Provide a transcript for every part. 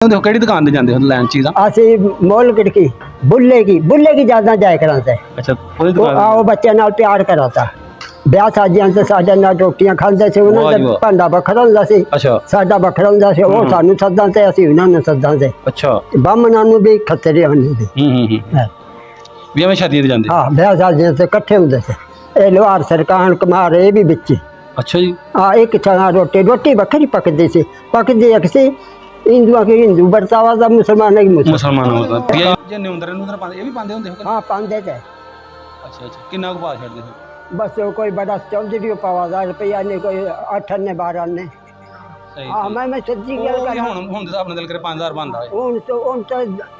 ਕਿਹੜੀ ਦੁਕਾਨ ਤੇ ਜਾਂਦੇ ਹੋ ਲੈਣ ਚੀਜ਼ਾਂ? ਅਸੀਂ ਮੋਲਗੜ ਕੀ ਬੁੱਲੇ ਕੀ ਜ਼ਿਆਦਾ ਜਾਇਆ ਕਰਾਂਦੇ। ਅੱਛਾ ਉਹਦੀ ਉਹ ਦੁਕਾਨ ਆਓ ਬੱਚਿਆਂ ਨਾਲ ਪਿਆਰ ਕਰਾਤਾ। ਵਿਆਹ ਸਾਜਿਆਂ ਤੇ ਸਾਡੇ ਨਾਲ ਰੋਟੀਆਂ ਖਾਂਦੇ ਸੀ। ਉਹਨਾਂ ਵਾਹ ਜੀ ਦਾ ਵਾਹ। ਭਾਂਡਾ ਵੱਖਰਾ ਹੁੰਦਾ ਸੀ, ਅੱਛਾ ਸਾਡਾ ਵੱਖਰਾ ਹੁੰਦਾ ਸੀ। ਉਹ ਸਾਨੂੰ ਸੱਦਾਂ ਤੇ ਅਸੀਂ ਉਹਨਾਂ ਨੂੰ ਸੱਦਾਂ ਤੇ ਅੱਛਾ ਬਾਹਮਣਾਂ ਨੂੰ ਵੀ ਖੱਤਰੀ ਨੂੰ ਵੀ। ਵਿਆਹ ਵਿੱਚ ਸ਼ਾਦੀਆਂ ਤੇ ਜਾਂਦੇ? ਹਾਂ ਵਿਆਹ ਸਾਜਿਆਂ ਤੇ ਇਕੱਠੇ ਹੁੰਦੇ ਸੀ। ਇਹ ਲੋਹਾਰ ਸਰਕਾਨ ਕੁਮਾਰ ਇਹ ਵੀ ਵਿੱਚ। ਅੱਛਾ ਜੀ। ਇੱਕ ਛਾਣਾ ਰੋਟੀ ਵੱਖਰੀ ਪੱਕਦੀ ਸੀ। ਪੱਕਦੀ ਇੱਕ ਸੀ ਹਿੰਦੂਆਂ ਕੀ ਹਿੰਦੂ ਵਰਤਾਵਾ ਦਾ, ਮੁਸਲਮਾਨਾਂ ਕੀ ਮੁਸਲਮਾਨ ਹੋਦਾ ਜੇ ਨਿਉਂਦਰ ਨੂੰਦਰ ਪਾਉਂਦੇ ਇਹ ਵੀ ਪਾਉਂਦੇ ਹੁੰਦੇ ਹੋ? ਹਾਂ ਪਾਉਂਦੇ ਤੇ। ਅੱਛਾ ਅੱਛਾ ਕਿੰਨਾ ਕੁ ਪਾ ਛੱਡਦੇ ਹੋ? बस कोई बड़ा चौधरी पावा 1000 रुपया ने, कोई 8 ने 12 ने। सही हाँ मैं सच्ची गल कर ਹੁਣ ਦੇ ਹਿਸਾਬ ਨਾਲ ਦਿਲ ਕਰੇ 5000 ਬਣਦਾ ਹੋਏ।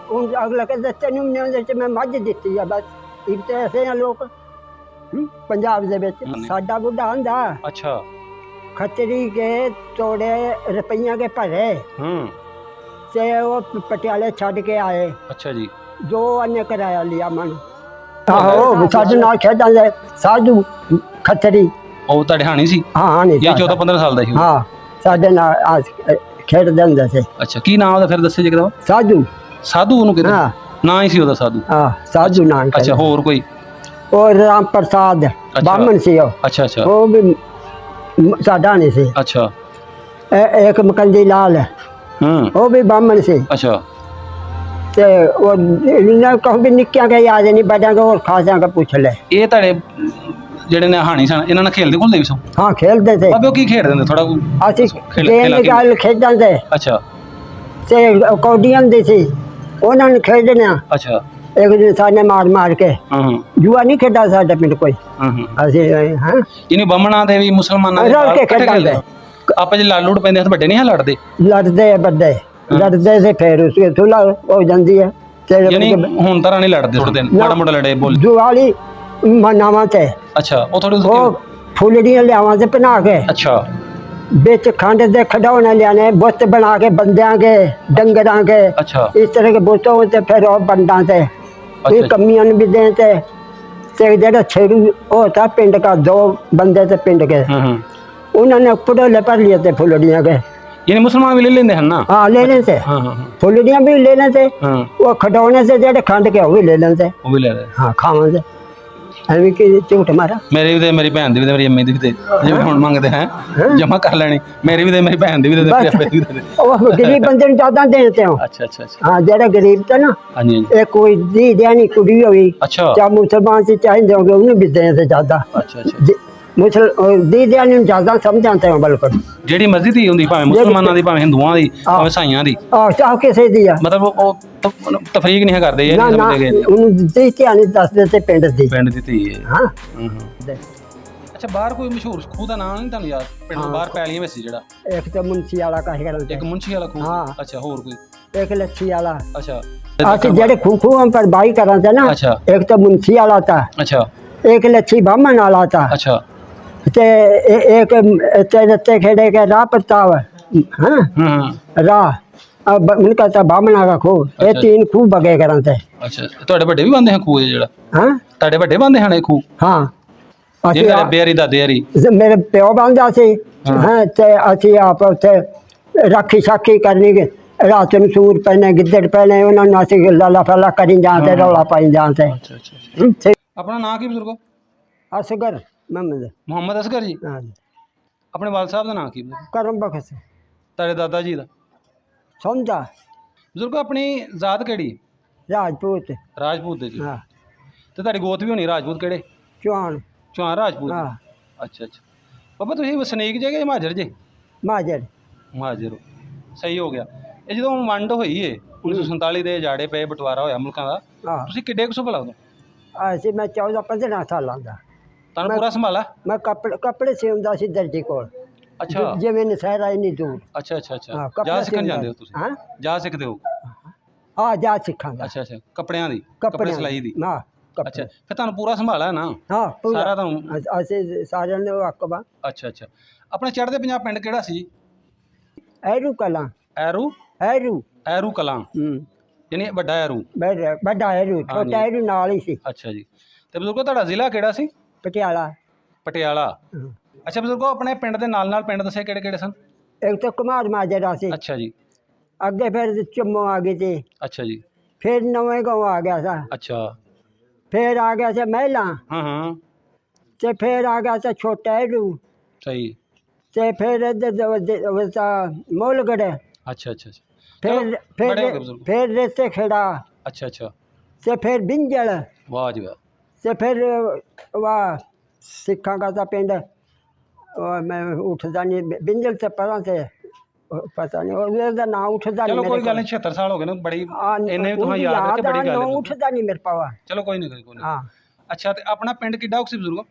हूँ अगला कहते तेन मैं मझ दिती है बस। एक तो ऐसे हैं लोग पंजाब दे विच। साडा बुढ़ा आंदा अच्छा खतरी के तोड़े रुपया के भरे से वो पटियाले छड़ के आए। अच्छा जी। जो अन्य किराया लिया मन आहो साडे नाल खेडां दे साधु खतरी ਉਹ ਤੁਹਾਡੇ ਹਾਣੀ ਸੀ? हाँ नहीं ਇਹ 14 15 ਸਾਲ ਦਾ ਸੀ? हाँ साडे नाल खेडदे हुंदे सी। ਅੱਛਾ ਕੀ ਨਾਮ ਉਹਦਾ ਫਿਰ ਦੱਸੇ ਜੀ ਕਿਦਾਂ? साधु ਸਾਧੂ ਉਹਨੂੰ ਕਿਹਾ? हाँ ਨਾਂ ਹੀ ਸੀ ਉਹਦਾ ਸਾਧੂ? हाँ साधु नाम ਅੱਛਾ ਹੋਰ ਕੋਈ? और राम प्रसाद बामन सी वो। अच्छा अच्छा वो भी साडा नहीं सी। अच्छा एक मकंदी लाल है वो भी बामन सी। अच्छा ते वो इन्हें कहो भी निक्कियां का याद नहीं, बड़ा का और खासा का पूछ ले। ਇਹ ਤੁਹਾਡੇ ਜਿਹੜੇ ਨੇ ਹਾਣੀ ਸਨ ਇਹਨਾਂ ਨਾਲ ਖੇਲਦੇ ਖੁਲਦੇ ਵੀ ਸੋ? हाँ खेलते थे ਅਬੇ ਉਹ ਕੀ ਖੇਡਦੇ ਹੁੰਦੇ ਥੋੜਾ ਅਸੀਂ ਗੇਮ ਨਿਕਾਲ ਖੇਡਾਂ ਦੇ। ਅੱਛਾ ਤੇ ਕੌਡੀਆਂ ਦੇ ਸੀ ਉਹਨਾਂ ਨੂੰ ਖੇਡਣਾ। ਅੱਛਾ ਇੱਕ ਦਿਨ ਸਾਨੇ ਮਾਰ ਕੇ ਹਾਂ ਜੂਆ ਨਹੀਂ ਖੇਡਾ ਸਾਡੇ ਪਿੰਡ ਕੋਈ। ਅਸੀਂ ਹਾਂ ਇਹਨੇ ਬਾਹਮਣਾਂ ਦੇ ਵੀ ਮੁਸਲਮਾਨਾਂ ਦੇ ਰਲ ਕੇ ਖੇਡਾਂਦੇ। ਆਪੇ ਜੇ ਲੜ ਲੁੜ ਪੈਂਦੇ ਹੱਥ ਵੱਡੇ ਨਹੀਂ ਲੜਦੇ? ਲੜਦੇ ਵੱਡੇ ਲੜਦੇ ਤੇ ਫਿਰ ਉਸੇ ਸੁਲਾ ਹੋ ਜਾਂਦੀ ਹੈ। ਯਾਨੀ ਹੁਣ ਤਰ੍ਹਾਂ ਨਹੀਂ ਲੜਦੇ ਥੋੜੇ ਦਿਨ ਮਾੜਾ ਮੋਟਾ ਲੜੇ ਬੋਲ? ਜੁਆਲੀ ਮਨਾਵਾਂ ਤੇ ਅੱਛਾ ਉਹ ਥੋੜੇ ਉਹ ਫੁੱਲੜੀਆਂ ਲਿਆਵਾਂ ਤੇ ਬਣਾ ਕੇ ਅੱਛਾ ਵਿੱਚ ਖੰਡ ਦੇ ਖਿਡੌਣੇ ਲਿਆਣੇ ਬੁੱਤ ਬਣਾ ਕੇ ਬੰਦਿਆਂ ਕੇ ਡੰਗਰਾਂ ਕੇ ਅੱਛਾ ਇਸ ਤਰ੍ਹਾਂ ਕੇ ਬੁੱਤੋਂ ਤੇ ਫਿਰ ਉਹ ਬੰਡਾਂ ਤੇ ਇਹ ਕਮੀਆਂ ਨੂੰ ਵੀ ਦੇਣ ਤੇ ਜਿਹੜਾ ਛੇੜੂ ਉਹ ਤਾਂ ਪਿੰਡ ਦਾ 2 ਬੰਦੇ ਤੇ ਪਿੰਡ ਕੇ उन्होंने पटोले भर लिए थे फुलड़ियाँ के। यानी मुसलमान भी ले लेते हैं ना? हाँ ले लेते। फुलड़ियाँ भी ले लेते। वो खिडौने से जेडे खंड के वो भी ले लेते। वो भी ले लेते। हाँ खावा से ਐਵੇਂ ਕਿ ਝੂਠ ਮਾਰਾ। ਮੇਰੇ ਵੀ ਤੇ ਮੇਰੀ ਭੈਣ ਦੀ ਵੀ ਤੇ ਮੇਰੀ ਅੰਮੀ ਦੀ ਵੀ ਤੇ ਜਿਵੇਂ ਹੁਣ ਮੰਗਦੇ ਹੈ ਜਮਾ ਕਰ ਲੈਣੀ। ਮੇਰੀ ਵੀ ਤੇ ਮੇਰੀ ਭੈਣ ਦੀ ਵੀ ਤੇ ਆਪੇ ਵੀ ਤੇ ਉਹ ਗਰੀਬ ਬੰਦੇ ਨੂੰ ਜ਼ਿਆਦਾ ਦੇਣਤੇ ਹੋ। ਅੱਛਾ ਅੱਛਾ ਅੱਛਾ ਹਾਂ ਜਿਹੜਾ ਗਰੀਬ ਤਾਂ ਨਾ ਹਾਂਜੀ ਇਹ ਕੋਈ ਦੀ ਦੇਣੀ ਕੁੜੀ ਹੋਈ ਅੱਛਾ ਚਾਹ ਮੁਸਲਮਾਨ ਸੀ ਚਾਹੀਦੇ ਹੋਗੇ ਉਹਨੂੰ ਵੀ ਦੇਣ ਤੇ ਜ਼ਿਆਦਾ ਅੱਛਾ ਅੱਛਾ ਦੀ ਦੇਣੀ ਨੂੰ ਜ਼ਿਆਦਾ ਸਮਝਾਂਦੇ ਹੋ ਬਿਲਕੁਲ। ਜਿਹੜੀ ਮਸਜਿਦ ਹੀ ਹੁੰਦੀ ਭਾਵੇਂ ਮੁਸਲਮਾਨਾਂ ਦੀ ਭਾਵੇਂ ਹਿੰਦੂਆਂ ਦੀ ਭਾਵੇਂ ਸਾਈਆਂ ਦੀ ਚਾਹ ਕਿਸੇ ਦੀ ਆ ਮਤਲਬ ਉਹ ਤਫਰੀਕ ਨਹੀਂ ਕਰਦੇ ਇਹ ਨਹੀਂ ਸਮਝਦੇ ਗਏ ਉਹਨੂੰ ਦੀ ਧਿਆਨ ਦੱਸਦੇ ਤੇ ਪਿੰਡ ਦੀ ਧੀ ਹੈ। ਹਾਂ ਅੱਛਾ ਬਾਹਰ ਕੋਈ ਮਸ਼ਹੂਰ ਖੂਹ ਦਾ ਨਾਮ ਨਹੀਂ ਤੁਹਾਨੂੰ ਯਾਦ? ਪਿੰਡ ਤੋਂ ਬਾਹਰ ਪੈਲੀਆਂ ਵਿੱਚ ਸੀ ਜਿਹੜਾ ਇੱਕ ਤਾਂ ਮੁੰਸ਼ੀ ਵਾਲਾ ਕਾਹੇ ਕਰਦੇ ਇੱਕ ਮੁੰਸ਼ੀ ਵਾਲਾ ਖੂਹ? ਹਾਂ ਅੱਛਾ ਹੋਰ ਕੋਈ? ਇੱਕ ਲੱਛੀ ਵਾਲਾ। ਅੱਛਾ ਅਸੀਂ ਜਿਹੜੇ ਖੂਹ ਪਰ ਬਾਈ ਕਰਾਂ थे ना अच्छा एक तो मुंशी वाला था अच्छा एक लच्छी बामन वाला था अच्छा ते एक तेरे खेड़े के राह प्रताप हाँ राह उनका था बामना का खूह। ये 3 खूह बगे करा थे। अच्छा ਤੁਹਾਡੇ ਵੱਡੇ ਵੀ ਬੰਦੇ ਹਨ ਖੂਹ ਜਿਹੜਾ? हाँ ਤੁਹਾਡੇ ਵੱਡੇ ਬੰਦੇ ਹਨ ਇਹ ਖੂਹ? हाँ ਜਿਹੜੇ ਬੇਰੀ ਦਾਦੇ ਹਰੀ मेरे प्यो बांधा सी हाँ ते ਅਸੀਂ ਆਪ ਉੱਥੇ ਰਾਖੀ ਸਾਖੀ ਕਰਨੀ ਕਿ ਰਾਤ ਨੂੰ ਸੂਰ ਪੈਣੇ ਗਿੱਦੜ ਪੈਣੇ ਉਹਨਾਂ ਨੂੰ ਅਸੀਂ ਲਾਲਾ ਫਾਲਾ ਕਰੀ ਜਾਂਦੇ ਰੌਲਾ ਪਾਈ ਜਾਂਦੇ। ਅੱਛਾ ਅੱਛਾ ਆਪਣਾ ਨਾਂ ਕੀ ਬਜ਼ੁਰਗੋ? असगर मोहम्मद ਮੁਹੰਮਦ ਅਸਗਰ ਜੀ। हाँ ਆਪਣੇ ਵਾਲਦ ਸਾਹਿਬ ਦਾ ਨਾਂ ਕੀ? करम बख्श ਤੁਹਾਡੇ ਦਾਦਾ ਜੀ ਦਾ? समझा ਬਜ਼ੁਰਗੋ ਆਪਣੀ ਜ਼ਾਤ ਕਿਹੜੀ? राजपूत ਰਾਜਪੂਤ ਦੇ ਜੀ। हाँ ਤੇ ਤੁਹਾਡੀ ਗੋਤ ਵੀ ਹੋਣੀ ਰਾਜਪੂਤ ਕਿਹੜੇ? चौहान ਚੌਹਾਨ ਰਾਜਪੂਤ? हाँ ਅੱਛਾ ਅੱਛਾ ਬਾਬਾ ਤੁਸੀਂ ਵਸਨੀਕ ਜੇ ਕਿ ਮਹਾਜਰ ਜੇ? महाजर ਮਹਾਜਰ ਸਹੀ ਹੋ ਗਿਆ। ਇਹ ਜਦੋਂ ਵੰਡ ਹੋਈ ਏ 1947 ਦੇ ਜਾੜੇ ਪਏ ਬਟਵਾਰਾ ਹੋਇਆ ਮੁਲਕਾਂ ਦਾ हाँ ਤੁਸੀਂ ਕਿੱਡੇ ਕੁ ਭਲਾ ਉਦੋਂ? ऐसे मैं 14-15 साल का ਤੁਹਾਨੂੰ ਪੂਰਾ ਸੰਭਾਲਾ? मैं कपड़े सिलता सी दर्जी को ਅੱਛਾ जिवें नशहरा इन्नी दूर। ਅੱਛਾ ਅੱਛਾ ਅੱਛਾ हाँ ਜਾ कपड़े ਸਿੱਖਣ ਜਾਂਦੇ ਹੋ ਤੁਸੀਂ? हाँ ਜਾ ਸਿੱਖਦੇ ਹੋ? हाँ जा सीखांगा ਅੱਛਾ ਅੱਛਾ ਕੱਪੜਿਆਂ ਦੀ ਕੱਪੜੇ ਸਿਲਾਈ ਦੀ? हाँ ਅੱਛਾ ਫਿਰ ਤੁਹਾਨੂੰ ਪੂਰਾ ਸੰਭਾਲਾ ਨਾ हाँ ਸਾਰਾ ਤੁਹਾਨੂੰ? ऐसे सारे ने अकबा ਅੱਛਾ ਅੱਛਾ ਆਪਣਾ ਚੜ੍ਹਦੇ ਪੰਜਾਬ ਪਿੰਡ ਕਿਹੜਾ ਸੀ? एरू कला ਐਰੂ? एरू ਐਰੂ ਕਲਾਂ ਯਾਨੀ ਵੱਡਾ ਐਰੂ? बड़ा एरू छोटा एरू नाल ही सी। ਅੱਛਾ ਜੀ ਤੇ ਬਜ਼ੁਰਗੋ ਤੁਹਾਡਾ ਜ਼ਿਲ੍ਹਾ ਕਿਹੜਾ ਸੀ? पटियाला ਪਟਿਆਲਾ। ਅੱਛਾ ਬਜ਼ੁਰਗੋ ਆਪਣੇ ਪਿੰਡ ਦੇ ਨਾਲ ਨਾਲ ਪਿੰਡ ਦੱਸੇ ਕਿਹੜੇ ਕਿਹੜੇ ਸਨ? एक तो कुमार माजरा सी ਅੱਛਾ ਜੀ ਅੱਗੇ ਫਿਰ ਚੁੰਮੋ ਆ ਗਈ ਸੀ, ਅੱਛਾ ਜੀ, ਫਿਰ ਨਵੇਂ ਗਾँव ਆ ਗਿਆ ਸੀ, ਅੱਛਾ, ਫਿਰ ਆ ਗਿਆ ਸੀ ਮਹਿਲਾ, ਹਾਂ ਹਾਂ, ਤੇ ਫਿਰ ਆ ਗਿਆ ਸੀ ਛੋਟਾ ਇਹਨੂੰ, ਸਹੀ, ਤੇ ਫਿਰ ਇੱਧਰ ਮੋਲਗੜ, ਅੱਛਾ ਅੱਛਾ ਅੱਛਾ, ਫਿਰ ਬੜੇ ਹੋ ਗਏ ਬਜ਼ੁਰਗ। ਫਿਰ ਰੇਤੇ ਖੇੜਾ, ਅੱਛਾ ਅੱਛਾ, ਤੇ ਫਿਰ ਬਿੰਜਲ, ਵਾਹ ਜੀ ਵਾਹ, ਤੇ ਫਿਰ ਵਾਹ ਸਿੱਖਾਂ ਦਾ ਪਿੰਡ, ਮੈਂ ਉੱਠਦਾ ਨਹੀਂ ਬਿੰਜਲ ਤੇ ਪਰਾਂ ਤੇ ਪਤਾ ਨਹੀਂ ਉਹਦਾ ਨਾਂ ਉੱਠਦਾ ਨਹੀਂ ਚਲੋ ਮੇਰੇ ਕੋਈ ਗੱਲ ਕੋਲ। ਨਹੀਂ, 76 ਸਾਲ ਹੋ ਗਏ ਨੇ, ਬੜੀ ਇੰਨੇ ਉਹਦੀ ਤੁਹਾਨੂੰ ਯਾਦ ਰੱਖੇ, ਬੜੀ ਗੱਲ ਨਾਂ ਹੈ। ਉੱਠਦਾ ਨਹੀਂ ਮੇਰੇ ਪਾਵਾ। ਚਲੋ ਕੋਈ ਨਹੀਂ ਕੋਈ ਨਹੀਂ। ਹਾਂ ਅੱਛਾ, ਤੇ ਆਪਣਾ ਪਿੰਡ ਕਿੱਡਾ ਕੁ ਸੀ ਬਜ਼ੁਰਗੋ?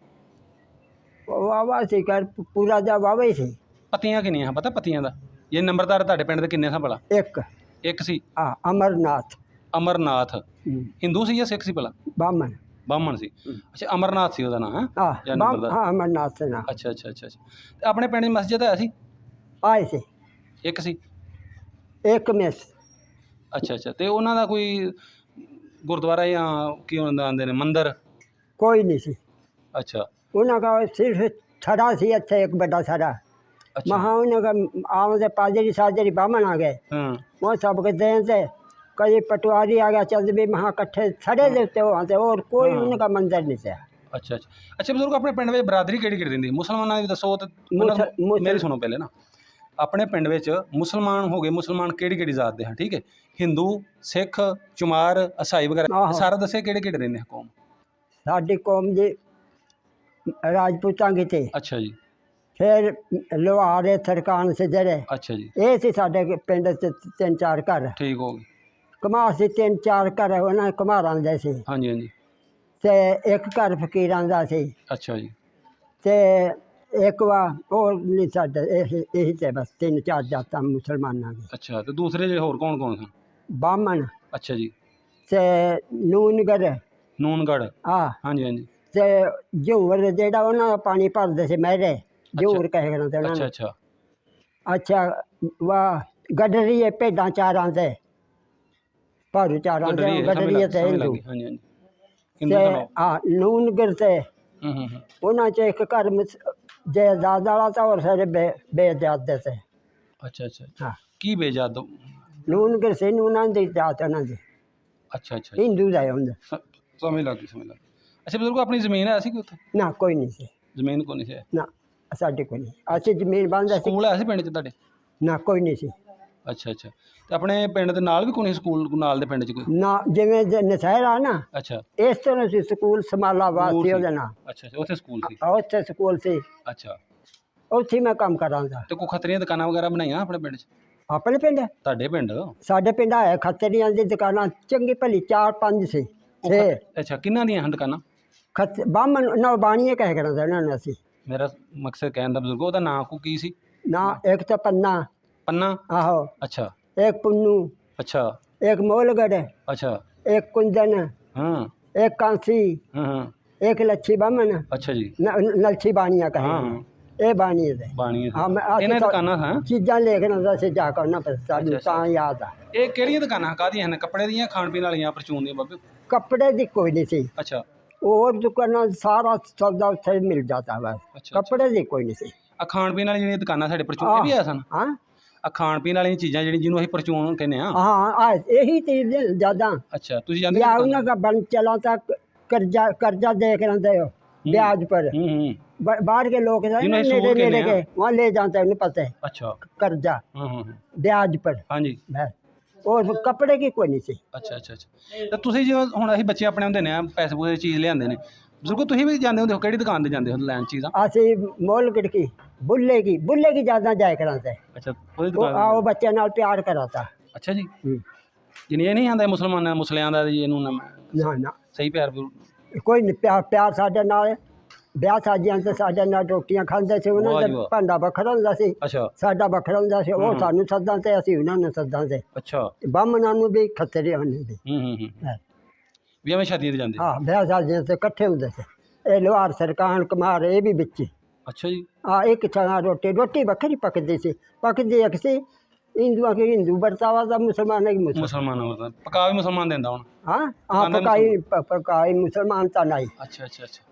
ਵਾਵਾ ਸੀ ਕਰ ਪੂਰਾ ਜਾ ਵਾਵਾ ਹੀ ਸੀ। ਪਤੀਆਂ ਕਿੰਨੀਆਂ ਪਤਾ ਪਤੀਆਂ ਦਾ? ਇਹ ਨੰਬਰਦਾਰ ਤੁਹਾਡੇ ਪਿੰਡ ਦੇ ਕਿੰਨੇ ਸਾਂ ਭਲਾ? ਇੱਕ ਇੱਕ ਸੀ, ਅਮਰਨਾਥ, ਅਮਰਨਾਥ। ਹਿੰਦੂ ਸੀ ਜਾਂ ਸਿੱਖ ਸੀ ਭਲਾ? ਬਾਮਨ। ਬਾਹਮਣ ਸੀ। ਅੱਛਾ, ਅਮਰਨਾਥ ਸੀ ਉਹਦਾ ਨਾਂ ਹੈ ਜਾਂ ਨੰਬਰਦਾਰ? ਹਾਂ ਅਮਰਨਾਥ ਨਾ। ਅੱਛਾ ਅੱਛਾ ਅੱਛਾ ਅੱਛਾ, ਤੇ ਆਪਣੇ ਪਿੰਡ ਦੀ ਮਸਜਿਦ ਹੈ ਸੀ? ਆਏ ਸੀ ਇੱਕ ਸੀ, ਇੱਕ ਮਿਸ। ਅੱਛਾ ਅੱਛਾ, ਤੇ ਉਹਨਾਂ ਦਾ ਕੋਈ ਗੁਰਦੁਆਰਾ ਜਾਂ ਕੀ ਹੁੰਦਾ ਆਂਦੇ ਨੇ ਮੰਦਿਰ? ਕੋਈ ਨਹੀਂ ਸੀ ਅੱਛਾ ਉਹਨਾਂ ਦਾ, ਸਿਰਫ ਛੜਾ ਸੀ ਇੱਥੇ ਇੱਕ ਵੱਡਾ ਛੜਾ। ਅੱਛਾ, ਮਹਾ ਉਹਨਾਂ का आमदे पादरी सादरी बामन आ गए, हाँ वो सब के दें से कई पटवारी आ गया, चल भी महा कट्ठे छड़े देते वहाँ से, और कोई उनका मंदिर नहीं से। ਅੱਛਾ ਅੱਛਾ ਅੱਛਾ ਬਜ਼ੁਰਗ, ਆਪਣੇ ਪਿੰਡ ਵਿੱਚ ਬਰਾਦਰੀ ਕਿਹੜੀ ਕਿਹੜੀ ਰਹਿੰਦੀ? ਮੁਸਲਮਾਨਾਂ ਦੀ ਦੱਸੋ ਤੇ ਮੇਰੀ ਸੁਣੋ ਪਹਿਲੇ ਨਾ। ਆਪਣੇ ਪਿੰਡ ਵਿੱਚ ਮੁਸਲਮਾਨ ਹੋ ਗਏ, ਮੁਸਲਮਾਨ ਕਿਹੜੀ ਕਿਹੜੀ ਜ਼ਾਤ ਦੇ ਹਨ? ਠੀਕ ਹੈ, ਹਿੰਦੂ, ਸਿੱਖ, ਚੁਮਾਰ, ਈਸਾਈ ਵਗੈਰਾ, ਸਾਰਾ ਦੱਸੇ ਕਿਹੜੇ ਕਿਹੜੇ ਰਹਿੰਦੇ ਕੌਮ? साड़ी कौम जी राजपूतां की थी, ਅੱਛਾ ਜੀ, फिर लोहारे थरकान से जरे, ਅੱਛਾ जी, ये सी साडे पिंड च 3-4 घर। ठीक हो गई, कमार से 3-4 घर उन्हें कमारां दे सी, हाँ जी हाँ जी, ते एक घर फकीरां दा सी, अच्छा जी, ते एक वा और नहीं साडे, यही ते बस 3-4 जातां मुसलमानां की। अच्छा, तो दूसरे जो होर कौन कौन सन? बामन अच्छा जी, ते नूनगढ़, नूनगढ़, हाँ हाँ जी हाँ जी, ते झूर जेड़ा उन्हां दा पानी भरदे सी मेरे झूर कहे करते अच्छा उन्होंने। अच्छा, अच्छा वाह गडरी है भेडां चारां ते, भारू चारां ते गडरी है ते हिंदू। हाँ जी हाँ जी, हिंदू ते चलो, हाँ नूनगढ़ ते हम्म, उन्हां च एक घर जायदाद वाला था और सारे बेजाद थे। अच्छा अच्छा, हाँ की बेजाद दो? नूनगढ़ से नूनां दी जात उन्हां दी, अच्छा अच्छा, हिंदू दा हुंदा समझ लग गई समझ लग गई। अच्छा बजुर्गो, अपनी जमीन है सी कि उत्थे? ना कोई नहीं सी, ਜ਼ਮੀਨ ਕੋਈ ਨਹੀਂ ਸੀ? ना साडे कोई नहीं, ਅਸੀਂ ਜ਼ਮੀਨ ਬੰਦਾ ਸੀ ਸਕੂਲ ਹੈ ਸੀ ਪਿੰਡ 'ਚ ਤੁਹਾਡੇ? ना कोई नहीं सी। ਅੱਛਾ ਅੱਛਾ, ਤੇ ਆਪਣੇ ਪਿੰਡ ਦੇ ਨਾਲ ਵੀ ਕੋਈ ਨਹੀਂ ਸਕੂਲ ਨਾਲ ਦੇ ਪਿੰਡ 'ਚ ਕੋਈ? ना जिवें नशहरा ना ਅੱਛਾ, इस तरह से स्कूल समालाबाद ਸਕੂਲ ਸੀ ਸੀ। ਉਹਦਾ ਨਾਂ, ਅੱਛਾ ਅੱਛਾ, ਉੱਥੇ ਸਕੂਲ ਸੀ। ਉੱਥੇ ਸਕੂਲ ਸੀ, ਅੱਛਾ, ਉੱਥੇ ਮੈਂ ਕੰਮ ਕਰਾਂਗਾ। ਤੇ ਕੋਈ ਖਤਰੀਆਂ ਦੁਕਾਨਾਂ ਵਗੈਰਾ ਬਣਾਈਆਂ ਆਪਣੇ ਪਿੰਡ 'ਚ? ਆਪਣੇ ਪਿੰਡ ਤੁਹਾਡੇ ਪਿੰਡ? ਸਾਡੇ ਪਿੰਡ ਹੈ ਖੱਤਰੀਆਂ ਦੀ ਦੁਕਾਨਾਂ ਚੰਗੀ ਭਲੀ 4-5 ਸੀ, 6 ਅੱਛਾ, ਕਿੰਨਾਂ ਦੀਆਂ ਹਨ ਦੁਕਾਨਾਂ? ਬਾਮਨ ਨਾ ਬਾਣੀਏ ਕਹਿ ਕਰਾਂਦੇ ਉਹਨਾਂ ਨੂੰ ਅਸੀਂ। ਮੇਰਾ ਮਕਸਦ ਕਹਿਣ ਦਾ ਬਜ਼ੁਰਗੋ, ਉਹਦਾ ਨਾਂ ਕੋ ਕੀ ਸੀ? ਨਾ ਇੱਕ ਤਾਂ ਪੰਨਾ, ਪੰਨਾ, ਆਹੋ, ਅੱਛਾ ਇੱਕ ਪੁੰਨੂ, ਅੱਛਾ ਇੱਕ ਮੋਲਗੜ, ਅੱਛਾ, ਇੱਕ ਕੁੰਦਨ, ਹਾਂ ਇੱਕ ਕਾਂਸੀ, ਹਾਂ ਹਾਂ, ਇੱਕ ਲੱਛੀ ਬਾਮਨ, ਅੱਛਾ ਜੀ, ਨਲਛੀ ਬਾਣੀਆਂ ਹਾਂ ਕਹੇ, ਹਾਂ, ਇਹ ਬਾਣੀਏ ਦੇ। ਬਾਣੀਆਂ ਹਾਂ ਮੈਂ ਇਹਨਾਂ ਦੁਕਾਨਾਂ ਹਾਂ? ਚੀਜ਼ਾਂ ਲੈ ਕੇ ਨਾ ਅਸੀਂ ਜਾ ਕੇ ਉਹਨਾਂ ਪਰ ਸਾਨੂੰ ਤਾਂ ਯਾਦ ਆ। ਇਹ ਕਿਹੜੀਆਂ ਦੁਕਾਨਾਂ ਕਾਹਦੀਆਂ ਹਨ? ਕੱਪੜੇ ਦੀਆਂ, ਖਾਣ ਪੀਣ ਵਾਲੀਆਂ, ਪਰਚੂਨ ਦੀਆਂ ਬਾਬੇ? ਕੱਪੜੇ ਦੀ ਕੋਈ ਨਹੀਂ ਸੀ, ਅੱਛਾ और दुकाना सारा सौदा उत्थे मिल जाता है बस, अच्छा, कपड़े की कोई नहीं सी। ਆ ਖਾਣ ਪੀਣ ਵਾਲੀਆਂ ਜਿਹੜੀਆਂ ਦੁਕਾਨਾਂ ਸਾਡੇ ਪਰਚੂਨ ਵੀ ਆ ਸਨ? हाँ ਆ ਖਾਣ ਪੀਣ ਵਾਲੀਆਂ ਚੀਜ਼ਾਂ ਜਿਹੜੀ ਜਿਹਨੂੰ ਅਸੀਂ ਪਰਚੂਨ ਕਹਿੰਦੇ ਆ? हाँ यही चीज ज्यादा, ਅੱਛਾ, ਤੁਸੀਂ ਜਾਂਦੇ या ਹੋ ਦੁਕਾਨਾਂ? उनका बन चला था कर्जा देख रहे हो ब्याज पर, बाहर के लोग जिन्हें सूद नेड़े कहते नेड़े हैं। के वहाँ ले जाते हैं, उन्हें पता है ਅੱਛਾ, कर्जा ਹਾਂ ਹਾਂ ਹਾਂ, ब्याज पर ਹਾਂਜੀ, बस, और कपड़े की कोई नहीं सी। ਅੱਛਾ ਅੱਛਾ ਅੱਛਾ। ਤਾਂ ਤੁਸੀਂ ਜਿਵੇਂ ਹੁਣ ਅਸੀਂ ਬੱਚੇ ਆਪਣੇ ਹੁੰਦੇ ਨੇ ਆ, ਪੈਸੇ ਪੂਸੇ ਦੀ ਚੀਜ਼ ਲਿਆਉਂਦੇ ਨੇ, ਬਜ਼ੁਰਗੋ ਤੁਸੀਂ ਵੀ ਜਾਂਦੇ ਹੁੰਦੇ ਹੋ, ਕਿਹੜੀ ਦੁਕਾਨ ਤੇ ਜਾਂਦੇ ਹੋ ਲੈਣ ਚੀਜ਼ਾਂ? ਅਸੀਂ मोलगढ़ की बुल्ले की ज्यादा जाया कराते, ਅੱਛਾ, ਉਹਦੀ वो ਦੁਕਾਨ? आओ बच्चे नाल प्यार कराता। ਅੱਛਾ ਜੀ, ਜਿਹਨੇ ਇਹ ਨਹੀਂ ਆਉਂਦਾ ਮੁਸਲਮਾਨਾਂ ਮੁਸਲਿਆਂ ਦਾ ਜੀ, ਇਹਨੂੰ ना ना ਸਹੀ ਪਿਆਰ ਕੋਈ ਨਹੀਂ, ਪਿਆਰ ਸਾਡੇ ਨਾਲ, ਵਿਆਹ ਸਾਜੀਆਂ ਤੇ ਸਾਡੇ ਨਾਲ ਰੋਟੀਆਂ ਖਾਂਦੇ ਸੀ, ਉਹਨਾਂ ਵਾਹ ਜੀ ਦਾ ਵਾਹ। ਭਾਂਡਾ ਵੱਖਰਾ ਹੁੰਦਾ ਸੀ, ਅੱਛਾ ਸਾਡਾ ਵੱਖਰਾ ਹੁੰਦਾ ਸੀ, ਉਹ ਸਾਨੂੰ ਸੱਦਾਂ ਤੇ ਅਸੀਂ ਉਹਨਾਂ ਨੂੰ ਸੱਦਾਂ ਤੇ, ਅੱਛਾ, ਬਾਹਮਣਾਂ ਨੂੰ ਵੀ ਖੱਤਰੀ ਹੁੰਦੇ ਸੀ। ਹੂੰ, ਵਿਆਹਾਂ ਸ਼ਾਦੀਆਂ ਤੇ ਜਾਂਦੇ? ਹਾਂ ਵਿਆਹ ਸਾਜੀਆਂ ਤੇ ਇਕੱਠੇ ਹੁੰਦੇ ਸੀ, ਇਹ ਲੋਹਾਰ ਸਰਕਾਨ ਕੁਮਾਰ ਇਹ ਵੀ ਵਿੱਚ। ਅੱਛਾ ਜੀ, ਇੱਕ ਛਾਂ ਰੋਟੀ ਵੱਖਰੀ ਪੱਕਦੀ ਸੀ, ਪੱਕਦੀ ਇੱਕ ਸੀ, ਹਿੰਦੂਆਂ ਕੀ ਹਿੰਦੂ ਵਰਤਾਵਾ ਦਾ, ਮੁਸਲਮਾਨਾਂ ਕੀ ਮੁਸਲਮਾਨ। ਮੁਸਲਮਾਨ ਪਕਾ ਵੀ ਮੁਸਲਮਾਨ ਦਿੰਦਾ ਹੁਣ? ਹਾਂ ਪਕਾਈ ਮੁਸਲਮਾਨ ਤਾਂ ਨਹੀਂ। ਅੱਛਾ ਅੱਛਾ ਅੱਛਾ,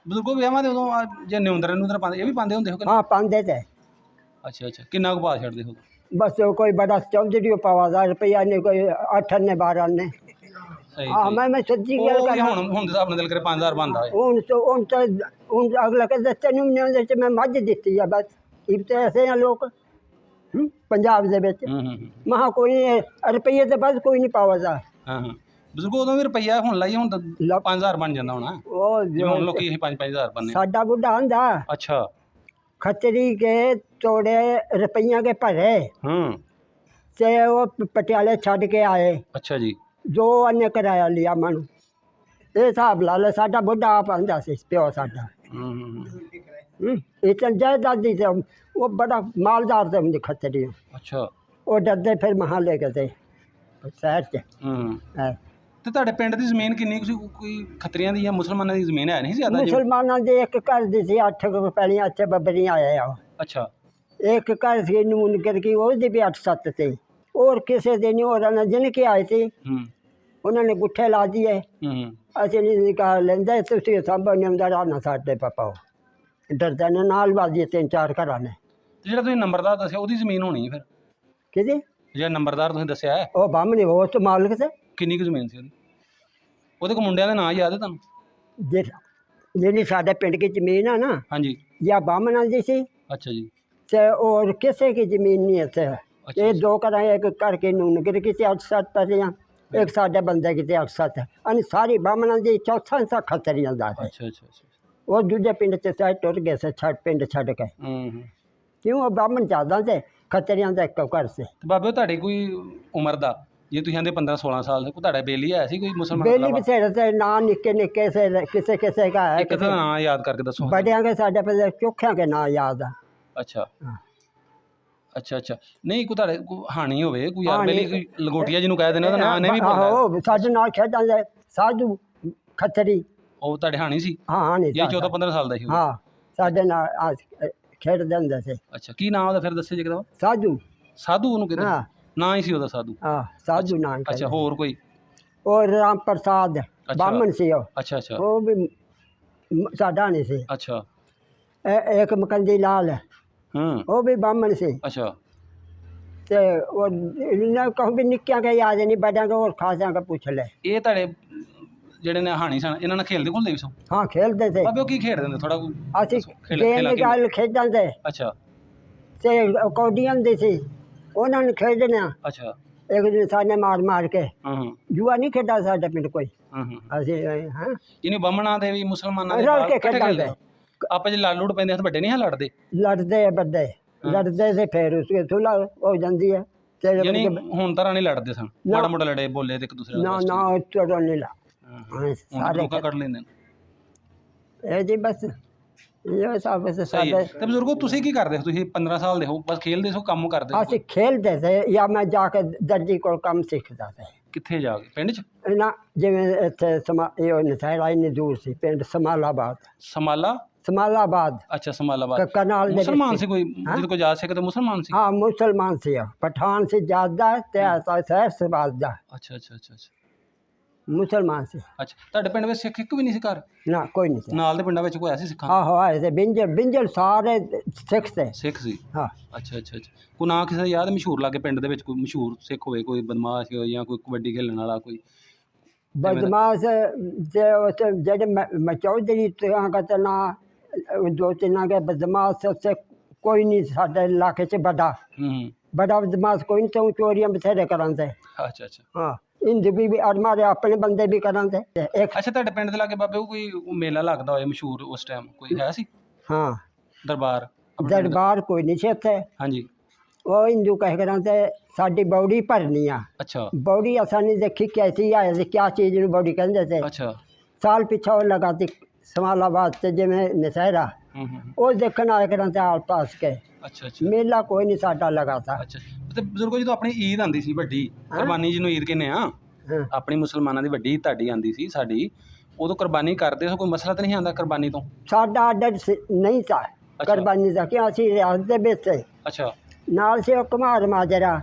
ਬਜ਼ੁਰਗੋ ਵਿਆਹਾਂ ਦੇ ਉਦੋਂ ਜੇ ਨਿਉਂਦਰ ਪਾਉਂਦੇ, ਇਹ ਵੀ ਪਾਉਂਦੇ ਹੁੰਦੇ ਹੋ ਕਿ? ਹਾਂ ਪਾਉਂਦੇ ਤੇ। ਅੱਛਾ ਅੱਛਾ, ਕਿੰਨਾ ਕੁ ਪਾ ਛੱਡਦੇ ਹੋ? बस वो कोई बड़ा चौधरी पावा 1000 रुपया ने कोई 8 ने 12 ने ਸਹੀ हाँ मैं सच्ची गल ਉਹ कर ਹੁਣ ਦੇ ਆਪਣੇ ਦਿਲ ਕਰੇ 5000 ਬਣਦਾ ਹੋਏ ਹੁਣ ਅਗਲਾ ਕਹਿੰਦਾ ਤੈਨੂੰ ਨਹੀਂ ਆਉਂਦੇ ਤੇ ਮੈਂ ਮੱਝ ਦਿੱਤੀ ਆ ਬਸ ਇਹ ਤੇ ਐਸੇ ਆ ਲੋਕ ਪੰਜਾਬ ਦੇ ਵਿੱਚ ਮਹਾ ਕੋਈ ਰੁਪਈਏ ਤੇ ਬਸ ਕੋਈ ਨਹੀਂ ਪਾਵਦਾ ਹਾਂ ਬਜ਼ੁਰਗੋ ਉਦੋਂ ਵੀ ਰੁਪਈਆ ਹੁਣ ਲਾਈ ਹੁਣ ਤਾਂ 5000 ਬਣ ਜਾਂਦਾ ਹੋਣਾ ਉਹ ਜਿਵੇਂ ਹੁਣ ਲੋਕੀ ਇਹ 5-5000 ਬਣਨੇ ਸਾਡਾ ਬੁੱਢਾ ਆਂਦਾ ਅੱਛਾ खतरी के तोड़े रुपया के भरे ते वो पटियाले छड़ के आए अच्छा जी जो अन्य किराया लिया मन ये हिसाब ला लो साडा बुढ़ा आप आंदा सी प्यो साडा इतने जायदादी से वो बड़ा मालदार थे मुझे खतरी अच्छा वो डरते फिर महा ले गए थे शहर च ਤੇ ਤੁਹਾਡੇ ਪਿੰਡ ਦੀ ਜ਼ਮੀਨ ਕਿੰਨੀ ਕੁ ਸੀ ਕੋਈ ਖੱਤਰੀਆਂ ਦੀ ਜਾਂ ਮੁਸਲਮਾਨਾਂ ਦੀ ਜ਼ਮੀਨ ਹੈ ਨਹੀਂ ਸੀ ਜ਼ਿਆਦਾ मुसलमानों ਦੀ एक घर दी सी 8 ਪੈਲੀਆਂ ਇੱਥੇ ਬੱਬਰੀਆਂ ਆਏ ਆ ਅੱਛਾ एक घर सी ਨੂਨ करके ਉਹਦੀ ਵੀ 8-7 थे और किसी ਦੇ ਨਹੀਂ ਹੋਰ ਨਾਲ ਜਿਨ ਕੇ ਆਏ थे ਉਹਨਾਂ ਨੇ ਗੁੱਠੇ ਲਾ ਦਿਏ ਅਸੀਂ ਨਹੀਂ ਨਿਕਾਲ ਲੈਂਦੇ ਤੁਸੀਂ ਸਾਂਭੋ ਨਿੰਦਾ ਰਾਣਾ ਸਾਡੇ ਪਾਪਾ ਡਰਦਾ ਨੇ ਨਾਲ ਵਾਜੀ 3-4 ਘਰਾਂ ਨੇ ਤੇ ਜਿਹੜਾ ਤੁਸੀਂ ਨੰਬਰਦਾਰ ਦੱਸਿਆ ਉਹਦੀ ਜ਼ਮੀਨ ਹੋਣੀ ਫਿਰ ਕਿਹਦੀ ਜਿਹੜਾ ਨੰਬਰਦਾਰ ਤੁਸੀਂ ਦੱਸਿਆ ਹੈ ਉਹ ਬਾਹਮਣੀ ਉਹ ਤੋਂ ਮਾਲਕ ਤੇ ਕਿੰਨੀ ਕੁ ਜ਼ਮੀਨ ਸੀ ਉਹਦੇ ਕੋਲ ਮੁੰਡਿਆਂ ਦੇ ਨਾਂ ਯਾਦ ਹੈ ਤੁਹਾਨੂੰ ਜਿਹੜੀ ਸਾਡੇ ਪਿੰਡ ਦੀ ਜ਼ਮੀਨ ਆ ਨਾ ਹਾਂਜੀ ਜਾਂ ਬਾਹਮਣਾਂ ਦੀ ਸੀ ਅੱਛਾ ਜੀ ਤੇ और किसी की जमीन नहीं है थे ये दो घर एक घर के नून गिर किसी 8-7 पैलियां एक साडे बंदे की 8-7 अन सारी बामणा दी चौथा हिस्सा खतरियां दा है अच्छा अच्छा अच्छा वो दूजे पिंड से साइड टुर गए से छड़ पिंड छड़ के क्यों वो बामण ज्यादा से खतरियां दा एक घर से ਬਾਬੇ ਤੁਹਾਡੀ ਕੋਈ ਉਮਰ ਦਾ ਜੇ ਤੁਸੀਂ ਆਂਦੇ 15-16 ਸਾਲ ਦੇ ਕੋਈ ਤੁਹਾਡਾ ਬੇਲੀ ਹੈ ਸੀ ਕੋਈ ਮੁਸਲਮਾਨ बेली भी से रहते ना निक्के निक्के से किसे किसे का है ਇੱਕ ਤਾਂ ਨਾਂ ਯਾਦ ਕਰਕੇ ਦੱਸੋ बड़िया के साडे पे चोखिया के ना याद है ਅੱਛਾ ਅੱਛਾ ਅੱਛਾ ਨਹੀਂ ਕੋਈ ਤੁਹਾਡੇ ਕੋਈ ਹਾਣੀ ਹੋਵੇ ਕੋਈ ਯਾਰ ਬੇਲੀ ਕੋਈ ਲਗੋਟੀਆ ਜਿਹਨੂੰ ਕਹਿ ਦਿੰਦੇ ਉਹਦਾ ਨਾਂ ਨਹੀਂ ਪਤਾ ਆਹੋ ਸਾਡੇ ਨਾਲ ਖੇਡਾਂ ਦੇ ਸਾਧੂ ਖੱਤਰੀ ਉਹ ਤੁਹਾਡੇ ਹਾਣੀ ਸੀ ਹਾਂ ਨਹੀਂ ਇਹ 14-15 ਸਾਲ ਦਾ ਸੀ ਹਾਂ ਸਾਡੇ ਨਾਲ ਖੇਡਦੇ ਹੁੰਦੇ ਸੀ ਅੱਛਾ ਕੀ ਨਾਮ ਉਹਦਾ ਫਿਰ ਦੱਸੇ ਜਗਦਾ ਸਾਧੂ ਸਾਧੂ ਉਹਨੂੰ ਕਹਿੰਦੇ ਹਾਂ ਨਾਂ ਹੀ ਸੀ ਉਹਦਾ ਸਾਧੂ ਹਾਂ ਸਾਧੂ ਨਾਮ ਅੱਛਾ ਹੋਰ ਕੋਈ और राम प्रसाद बामन सी अच्छा अच्छा वो भी साडा नहीं सी अच्छा एक मकंदी लाल वो भी बामन सी अच्छा ते और इन्हें कहूँ भी निक्कियां के याद नहीं बड़ियां के और खासियां का पूछ ले ਇਹ ਤੁਹਾਡੇ ਜਿਹੜੇ ਨੇ ਹਾਣੀ ਸਨ ਇਹਨਾਂ ਨਾਲ ਖੇਲਦੇ ਖੁਲਦੇ ਵੀ ਸੋ हाँ खेलते थे ਬਾਬੇ ਉਹ ਕੀ ਖੇਡਦੇ ਨੇ ਥੋੜਾ ਅਸੀਂ गेम गल खेडां ते ਅੱਛਾ ते कौडियां दी सी ਉਹਨਾਂ ਨੂੰ ਖੇਡਣਾ ਅੱਛਾ एक दिन साने मार मार के ਹਾਂ जुआ नहीं खेडा साडे पिंड कोई ਹਾਂ ਅਸੀਂ हाँ ਇਹਨੂੰ ਬਾਹਮਣਾਂ ਦੇ ਵੀ ਮੁਸਲਮਾਨਾਂ ਦੇ ਰਲ ਕੇ ਇਕੱਠੇ ਖੇਡਾਂ ਖੇਲਦੇ ਆਪਸ ਵਿੱਚ ਲੜ ਲੁੜ ਪੈਂਦੇ ਹੱਥ ਵੱਡੇ ਨਹੀਂ ਹੈ ਲੜਦੇ लड़ते बड़े लड़ते से फिर उसके सुलह हो जाती है ਯਾਨੀ ਹੁਣ ਤਰ੍ਹਾਂ ਨਹੀਂ ਲੜਦੇ ਸਨ ਮਾੜਾ ਮੋਟਾ ਲੜੇ ਬੋਲੇ ਤੇ ਇੱਕ ਦੂਸਰੇ ना ना चोटो नहीं ला ਹੁਣ ਧੋਖਾ ਕੱਢ ਲੈਂਦੇ ਨੇ ये जी बस ये सब से ਸਹੀ ਹੈ ਤੇ ਬਜ਼ੁਰਗੋ ਤੁਸੀਂ ਕੀ ਕਰਦੇ ਹੋ ਤੁਸੀਂ 15 ਸਾਲ ਦੇ ਹੋ ਬਸ ਖੇਲਦੇ ਹੋ ਕੰਮ ਕਰਦੇ ਹੋ ਅਸੀਂ खेलते थे या मैं जाके दर्जी को काम सीखता था ਕਿੱਥੇ ਜਾ ਕੇ ਪਿੰਡ 'ਚ ना जिवें इत्थे ये नशहरा इन्नी दूर सी पिंड समालाबाद समालाबाद ਅੱਛਾ ਸਮਾਲਾਬਾਦ कनाल दे ਮੁਸਲਮਾਨ ਸੀ ਕੋਈ ਜਿਹਦੇ ਕੋਲ ਜਾ ਸਕਦੇ ਮੁਸਲਮਾਨ ਸੀ हाँ मुसलमान सी पठान से ज्यादा ते ऐसा शहर से ज्यादा ਅੱਛਾ ਅੱਛਾ ਅੱਛਾ ਅੱਛਾ मुसलमान से ਅੱਛਾ ਤੁਹਾਡੇ ਪਿੰਡ ਵਿੱਚ ਸਿੱਖ ਇੱਕ ਵੀ ਨਹੀਂ ਸੀ ਘਰ ना कोई नहीं सी ਨਾਲ ਦੇ ਪਿੰਡਾਂ ਵਿੱਚ ਕੋਈ ਐਸੀ ਸਿੱਖਾਂ आहो आए थे बिंजल सारे सिख थे ਸਿੱਖ ਸੀ हाँ ਅੱਛਾ ਅੱਛਾ ਅੱਛਾ ਕੋਈ ਨਾਂ ਕਿਸੇ ਦਾ ਯਾਦ ਮਸ਼ਹੂਰ ਲਾਗੇ ਪਿੰਡ ਦੇ ਵਿੱਚ ਕੋਈ ਮਸ਼ਹੂਰ ਸਿੱਖ ਹੋਵੇ ਕੋਈ ਬਦਮਾਸ਼ ਹੋਵੇ ਜਾਂ ਕੋਈ ਕਬੱਡੀ ਖੇਲਣ ਵਾਲਾ ਕੋਈ बदमाश जेडे चौधरी का तो ना 2-3 के बदमाश से कोई नहीं साडे इलाके च बड़ा बड़ा बदमाश कोई नहीं तो चोरियां बथेरे करांदे ਅੱਛਾ ਅੱਛਾ हाँ इंद भी हमारे अपने बंदे भी करांदे एक ਅੱਛਾ ਤੁਹਾਡੇ ਪਿੰਡ ਦੇ ਲਾਗੇ ਬਾਬੇ ਉਹ ਕੋਈ ਮੇਲਾ ਲੱਗਦਾ ਹੋਏ ਮਸ਼ਹੂਰ ਉਸ ਟਾਈਮ ਕੋਈ ਹੈ ਸੀ हाँ ਦਰਬਾਰ ਆਪਣੇ ਪਿੰਡ ਦਾ? दरबार कोई नहीं से थे ਹਾਂਜੀ वो हिंदू कह करांदे साडी बौड़ी भरनी आ ਅੱਛਾ बौड़ी असां ने देखी कैसी आए थे क्या चीज़ नूं बौड़ी कहंदे थे ਅੱਛਾ साल पिछा वो लगाती समालाबाद से जिवें नशहरा वो देखण आए करांदे आल पास के ਅੱਛਾ ਅੱਛਾ मेला कोई नहीं साडा लगा था ਅੱਛਾ ਤੇ ਬਜ਼ੁਰਗੋ ਜਦੋਂ ਆਪਣੀ ਈਦ ਆਂਦੀ ਸੀ ਵੱਡੀ ਕੁਰਬਾਨੀ ਜਿਹਨੂੰ ਈਦ ਕਹਿੰਦੇ ਆ हाँ ਆਪਣੀ ਮੁਸਲਮਾਨਾਂ ਦੀ ਵੱਡੀ ਤੁਹਾਡੀ ਆਂਦੀ ਸੀ ਸਾਡੀ ਉਦੋਂ ਕੁਰਬਾਨੀ ਕਰਦੇ ਸੋ ਕੋਈ ਮਸਲਾ ਤਾਂ ਨਹੀਂ ਆਂਦਾ ਕੁਰਬਾਨੀ ਤੋਂ साडा आर्डर नहीं था कुर्बानी का क्यों असीं रियासत दे विच से ਅੱਛਾ नाल से वो कुमार माजरा